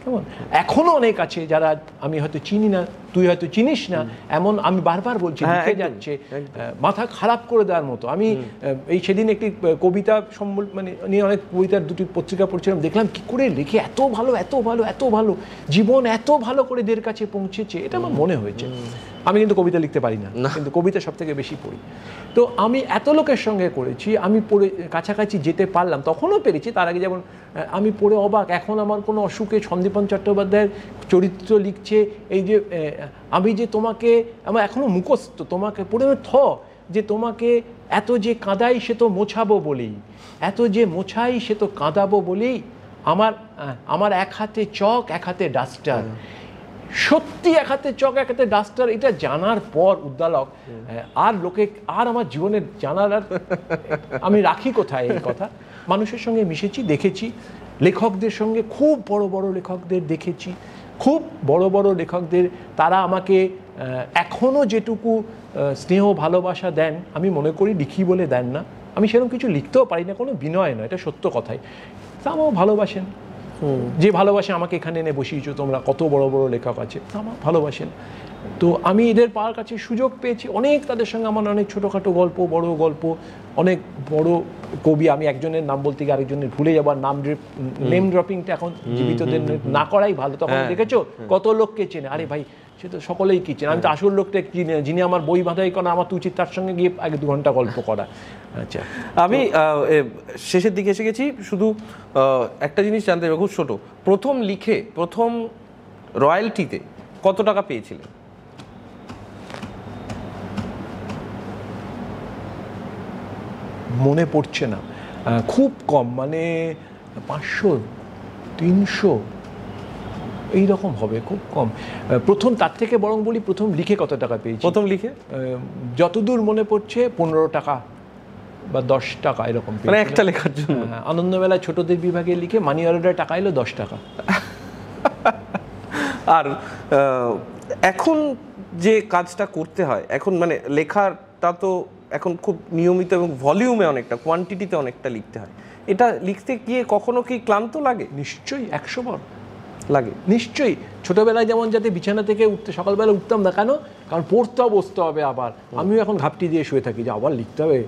কেমন এখনো অনেক আছে যারা আমি হয়তো চিনি না, তুই হয়তো চিনিস না, এমন আমি বারবার বলছি, লিখে যাচ্ছে, মাথা খারাপ করে দেওয়ার মতো। আমি এই সেদিন একটি কবিতা মানে নিয়ে অনেক কবিতার দুটি পত্রিকা পড়ছিলাম, দেখলাম কি করে লিখে এত ভালো এত ভালো এত ভালো, জীবন এত ভালো করে এদের কাছে পৌঁছেছে, এটা আমার মনে হয়েছে। আমি কিন্তু কবিতা লিখতে পারি না, কিন্তু কবিতা সব থেকে বেশি পড়ি। তো আমি এত লোকের সঙ্গে করেছি, আমি পড়ে কাছাকাছি যেতে পারলাম, তখনও পেরেছি, তার আগে যেমন আমি পড়ে অবাক। এখন আমার কোনো অসুখে সন্দীপন চট্টোপাধ্যায়ের চরিত্র লিখছে, এই যে আমি যে তোমাকে, আমার এখনো মুখস্থ, তোমাকে পড়ে যে তোমাকে এত যে কাঁদাই সে তো মোছাবো বলেই, এত যে মোছাই সে তো কাঁদাবো বলেই, আমার এক হাতে চক এক হাতে ডাস্টার। সত্যি এক হাতে চক এক হাতে ডাস্টার, এটা জানার পর উদ্দালক আর আমার জীবনের জানার আর আমি রাখি কোথায় এই কথা। মানুষের সঙ্গে মিশেছি, দেখেছি, লেখকদের সঙ্গে খুব বড় বড় লেখকদের দেখেছি, খুব বড় বড় লেখকদের, তারা আমাকে এখনও যেটুকু স্নেহ ভালোবাসা দেন, আমি মনে করি লিখি বলে দেন না, আমি সেরকম কিছু লিখতেও পারি না, কোনো বিনয় নয়, এটা সত্য কথাই, তা আমাও ভালোবাসেন। যে ভালোবাসে আমাকে এখানে এনে বসিয়েছো তোমরা, কত বড় বড় লেখক আছে, তা আমার ভালোবাসেন। তো আমি এদের পাওয়ার কাছে সুযোগ পেয়েছি অনেক, তাদের সঙ্গে আমার অনেক ছোটোখাটো গল্প, বড় গল্প, অনেক বড় কবি, আমি একজনের নাম বলতে গিয়ে আরেকজনের ভুলে যাবার, নেম ড্রপিংটা এখন জীবিতদের না করাই ভালো। তখন দেখেছো কত লোককে চেনে, আরে ভাই সে তো সকলেই কি চেনে, আমি তো আসল লোকটা চিনি, যিনি আমার বই বাঁধাই করা, আমার তো উচিত তার সঙ্গে গিয়ে আগে 2 ঘন্টা গল্প করা। আচ্ছা, আমি শেষের দিকে এসে গেছি, শুধু একটা জিনিস জানতে হবে, খুব ছোট, প্রথম লিখে প্রথম রয়্যালটিতে কত টাকা পেয়েছিলেন? মনে পড়ছে না, খুব কম, মানে 500 300 এইরকম হবে, খুব কম। প্রথম, তার থেকে বরং বলি প্রথম লিখে কত টাকা পেয়েছি। প্রথম লিখে যতদূর মনে পড়ছে 15 টাকা বা 10 টাকা এরকম, মানে একটা লেখার জন্য। আনন্দমেলা ছোটদের বিভাগে লিখে মানি অর্ডার টাকা এলো 10 টাকা। আর এখন যে কাজটা করতে হয় এখন, মানে লেখাটা তো এখন খুব নিয়মিত এবং ভলিউমে অনেকটা, কোয়ান্টিটিতে অনেকটা লিখতে হয়, এটা লিখতে গিয়ে কখনো কি ক্লান্ত লাগে? নিশ্চয়ই, 100 বার লাগে, নিশ্চয়ই। ছোটবেলায় যেমন যাতে বিছানা থেকে উঠতে, সকালবেলা উঠতাম না কেন, কারণ পড়তেও বসতে হবে, আবার আমিও এখন ঘাপটি দিয়ে শুয়ে থাকি যে আবার লিখতে হবে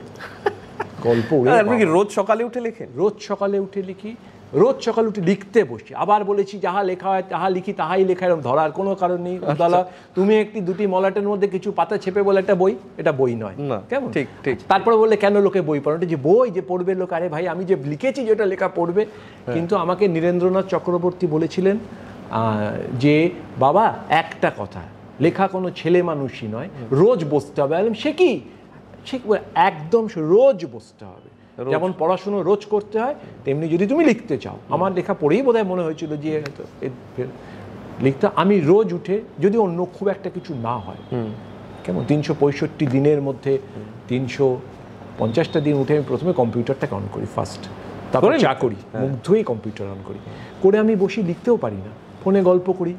গল্প। আপনি কি রোজ সকালে উঠে লেখেন? রোজ সকালে উঠে লিখি, রোজ সকালে উঠে লিখতে বসি। আবার বলেছি যাহা লেখা হয় তাহা লিখি, তাহাই লেখা, এরকম ধরার কোনো কারণ নেই। দাদা তুমি একটি দুটি মলাটের মধ্যে কিছু পাতা ছেপে বলে একটা বই, এটা বই নয়, কেমন? ঠিক ঠিক। তারপরে বললে কেন লোকে বই পড়ে, যে বই যে পড়বে লোক, আরে ভাই আমি যে লিখেছি যেটা লেখা পড়বে। কিন্তু আমাকে নীরেন্দ্রনাথ চক্রবর্তী বলেছিলেন যে বাবা একটা কথা, লেখা কোনো ছেলে মানুষই নয়, রোজ বসতে হবে। সে কি, সে একদম রোজ বসতে হবে, যেমন পড়াশুনো রোজ করতে হয় তেমনি যদি তুমি লিখতে চাও। আমার লেখা পড়েই বোধহয় মনে হয়েছিল যে লিখতে আমি রোজ উঠে, যদি অন্য খুব একটা কিছু না হয়, কেমন 365 দিনের মধ্যে 350টা দিন উঠে আমি প্রথমে কম্পিউটারটাকে অন করি ফার্স্ট, তারপরে চা করি, মুখ ধুয়েই কম্পিউটার অন করি, করে আমি বসি, লিখতেও পারি না, ফোনে গল্প করি।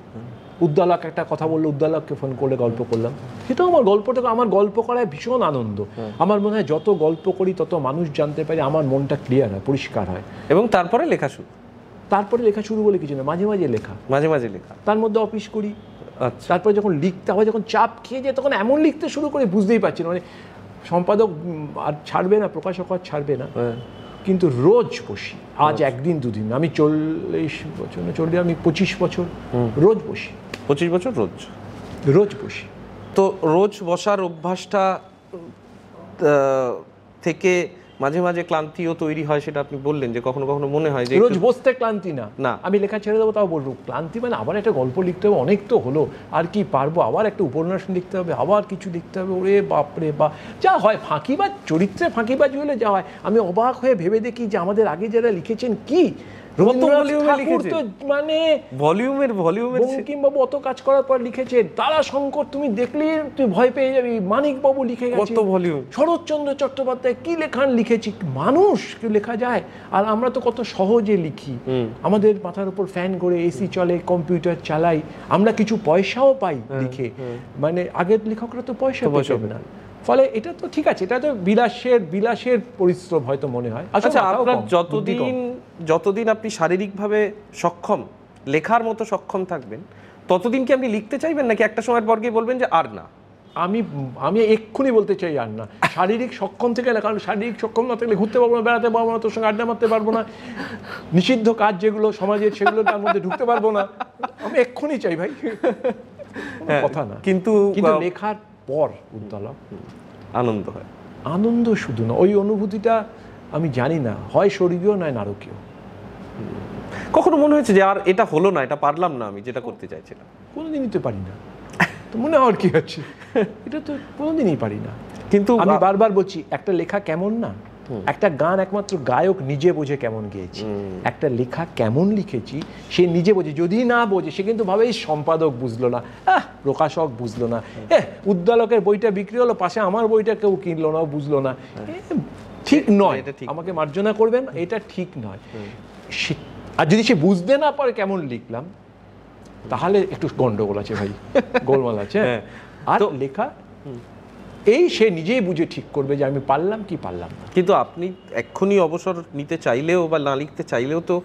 উদ্দালক একটা কথা বললো, উদ্দালককে ফোন করলে গল্প করলাম, সেটাও আমার গল্পটা, আমার গল্প করায় ভীষণ আনন্দ। আমার মনে হয় যত গল্প করি তত মানুষ জানতে পারে, আমার মনটা ক্লিয়ার হয়, পরিষ্কার হয়। এবং তারপরে লেখা শুরু, তারপরে লেখা শুরু বলে কিছু না, মাঝে মাঝে লেখা, মাঝে মাঝে লেখা, তার মধ্যে অফিস করি। আচ্ছা, তারপরে যখন লিখতে হয়, যখন চাপ খেয়ে যায়, তখন এমন লিখতে শুরু করে বুঝতেই পারছি না, মানে সম্পাদক আর ছাড়বে না, প্রকাশক আর ছাড়বে না, কিন্তু রোজ বসি। আজ একদিন দুদিন, আমি 40 বছর না, আমি 25 বছর রোজ বসি। 25 বছর রোজ বসি। তো রোজ বসার অভ্যাসটা থেকে মাঝে মাঝে ক্লান্তিও তৈরি হয়, সেটা আপনি বললেন যে কখনো কখনো মনে হয় যে রোজ বসতে ক্লান্তি না, আমি লেখা ছেড়ে দেবো তাও বলবো ক্লান্তি, মানে আবার একটা গল্প লিখতে হবে, অনেক তো হলো, আর কি পারবো, আবার একটা উপন্যাস লিখতে হবে, আবার কিছু লিখতে হবে, ওরে বাপরে বা যা হয়, ফাঁকিবাজ চরিত্রে ফাঁকিবাজ হলে যা হয়, আমি অবাক হয়ে ভেবে দেখি যে আমাদের আগে যারা লিখেছেন কি মানে বঙ্কিমবাবু অত কাজ করার পর লিখেছেন, তারাশঙ্কর তুমি দেখলে তুই ভয় পেয়ে যাবি, মানিকবাবু লিখে গেছে, শরৎচন্দ্র চট্টোপাধ্যায় কি লেখান লিখেছি, মানুষ কি লেখা যায়। আর আমরা তো কত সহজে লিখি, আমাদের মাথার উপর ফ্যান করে এসি চলে, কম্পিউটার চালাই, আমরা কিছু পয়সাও পাই লিখে, মানে আগের লেখকরা তো পয়সা পেতেন না। ফলে এটা তো ঠিক আছে, এটা তো বিলাসের পরিশ্রম হয়তো মনে হয়। আচ্ছা, আপনার যতদিন আপনি শারীরিকভাবে সক্ষম, লেখার মতো সক্ষম থাকবেন, ততদিন কি আপনি লিখতে চাইবেন, নাকি একটা সময়ের পর গিয়ে বলবেন যে আর না? আমি এক্ষুনি বলতে চাই আর না। শারীরিক সক্ষম থেকে না, কারণ শারীরিক সক্ষম না থাকলে ঘুরতে পারবো না, বেড়াতে পারবো না, তোর সঙ্গে আড্ডা মারতে পারবো না, নিষিদ্ধ কাজ যেগুলো সমাজের সেগুলো তার মধ্যে ঢুকতে পারবো না। আমি এক্ষুনি চাই ভাই, কথা না। কিন্তু লেখার পর উদ্দালক আনন্দ হয়, আনন্দ শুধু না, ওই অনুভূতিটা আমি জানি না, হয় স্বর্গীয় নয় নারকীয়। কখনো মনে হয়েছে যে আর এটা হলো না, এটা পারলাম না, আমি যেটা করতে চাইছিলাম? কোনোদিনই তো পারি না, তো মনে হওয়ার কি আছে, এটা তো কোনোদিনই পারি না। কিন্তু আমি বারবার বলছি, একটা লেখা কেমন না, একটা গান একমাত্র গায়ক নিজে বোঝে কেমন গেয়েছি, একটা লেখা কেমন লিখেছি সে নিজে বোঝে, যদি না বোঝে সে কিন্তু ভাবে এই সম্পাদক বুঝলো না, প্রকাশক বুঝলো না, উদ্দালকের বইটা বিক্রি হলো, পাশে আমার বইটা কেউ কিনলো না, বুঝলো না, ঠিক নয়, আমাকে মার্জনা করবেন, এটা ঠিক নয়। আর যদি সে বুঝতে না পারে কেমন লিখলাম, তাহলে একটু গন্ডগোল আছে ভাই, গোলমাল আছে। আর লেখা এই সে নিজেই বুঝে ঠিক করবে যে আমি পারলাম কি পারলাম না। কিন্তু আপনি এক্ষুনি অবসর নিতে চাইলেও বা না লিখতে চাইলেও তো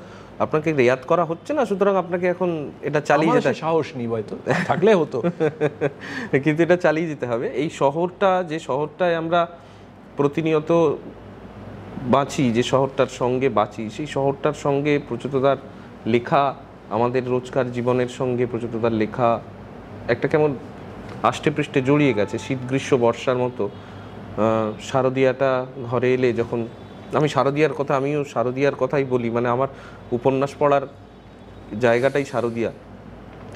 আপনাকে রেয়াত করা হচ্ছে না, সুতরাং আপনাকে এখন এটা চালিয়ে যেতে সাহস নিই হয়তো, থাকলে হতো। কিন্তু এটা চালিয়ে যেতে হবে। এই শহরটা, যে শহরটায় আমরা প্রতিনিয়ত বাঁচি, যে শহরটার সঙ্গে বাঁচি, সেই শহরটার সঙ্গে প্রচুরতার লেখা, আমাদের রোজকার জীবনের সঙ্গে প্রচুরতার লেখা একটা কেমন আষ্টে পৃষ্ঠে জড়িয়ে গেছে, শীত গ্রীষ্ম বর্ষার মতো। শারদীয়াটা ঘরে এলে, যখন আমি শারদীয়ার কথা, আমিও শারদীয়ার কথাই বলি, মানে আমার উপন্যাস পড়ার জায়গাটাই শারদীয়া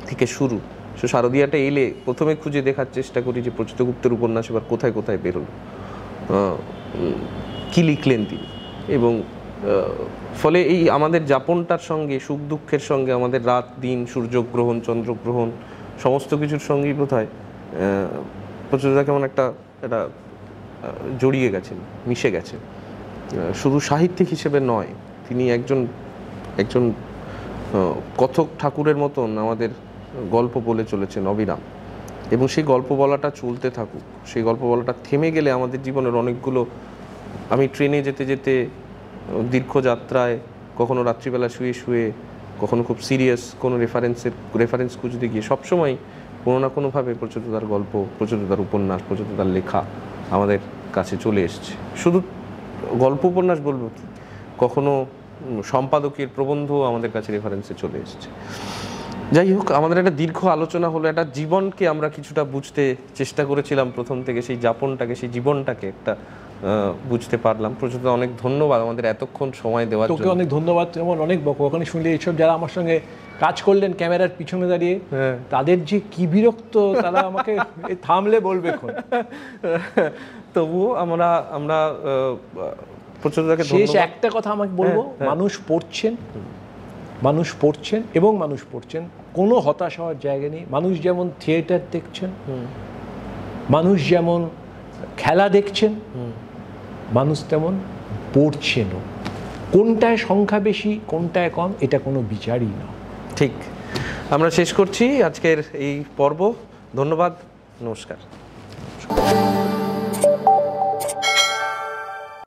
থেকে শুরু। সো শারদীয়াটা এলে প্রথমে খুঁজে দেখার চেষ্টা করি যে প্রচ্যুতগুপ্তের উপন্যাস এবার কোথায় কোথায় বেরোল, কী লিখলেন তিনি। এবং ফলে এই আমাদের যাপনটার সঙ্গে, সুখ দুঃখের সঙ্গে, আমাদের রাত দিন, সূর্যগ্রহণ চন্দ্রগ্রহণ সমস্ত কিছুর সঙ্গেই বোধহয় প্রচুরতা কেমন একটা জড়িয়ে গেছেন, মিশে গেছে। শুধু সাহিত্যিক হিসেবে নয়, তিনি একজন কথক ঠাকুরের মতন আমাদের গল্প বলে চলেছেন অবিরাম। এবং সেই গল্প বলাটা চলতে থাকুক, সেই গল্প বলাটা থেমে গেলে আমাদের জীবনের অনেকগুলো, আমি ট্রেনে যেতে যেতে দীর্ঘ যাত্রায় কখনো রাত্রিবেলা শুয়ে শুয়ে, কখনো খুব সিরিয়াস কোনো রেফারেন্স খুঁজতে গিয়ে সবসময় কোনো না কোনোভাবে প্রচুরতার গল্প, প্রচুরতার উপন্যাস, প্রচুরতার লেখা আমাদের কাছে চলে এসছে। শুধু গল্প উপন্যাস বলবো কি, কখনো সম্পাদকের প্রবন্ধ আমাদের কাছে রেফারেন্সে চলে এসছে। যাই হোক, আমাদের একটা দীর্ঘ আলোচনা হলো, একটা জীবনকে আমরা কিছুটা বুঝতে চেষ্টা করেছিলাম প্রথম থেকে, সেই যাপনটাকে, সেই জীবনটাকে একটা বুঝতে পারলাম। প্রচুর অনেক ধন্যবাদ আমাদের এতক্ষণ সময় দেওয়ার জন্য। তোকে অনেক ধন্যবাদ। যেমন অনেক বকবকানি শুনলে, এইসব যারা আমার সঙ্গে কাজ করলেন ক্যামেরার পিছনে দাঁড়িয়ে, তাদের যে কি বিরক্ত, তারা আমাকে থামলে বলবে। তবুও আমরা প্রচুর শেষ একটা কথা আমাকে বলবো, মানুষ পড়ছেন এবং মানুষ পড়ছেন, কোনো হতাশ হওয়ার জায়গা নেই। মানুষ যেমন থিয়েটার দেখছেন, মানুষ যেমন খেলা দেখছেন, মানুষ তেমন পড়ছেনও। কোনটায় সংখ্যা বেশি, কোনটায় কম, এটা কোনো বিচারই না। ঠিক। আমরা শেষ করছি আজকের এই পর্ব। ধন্যবাদ, নমস্কার।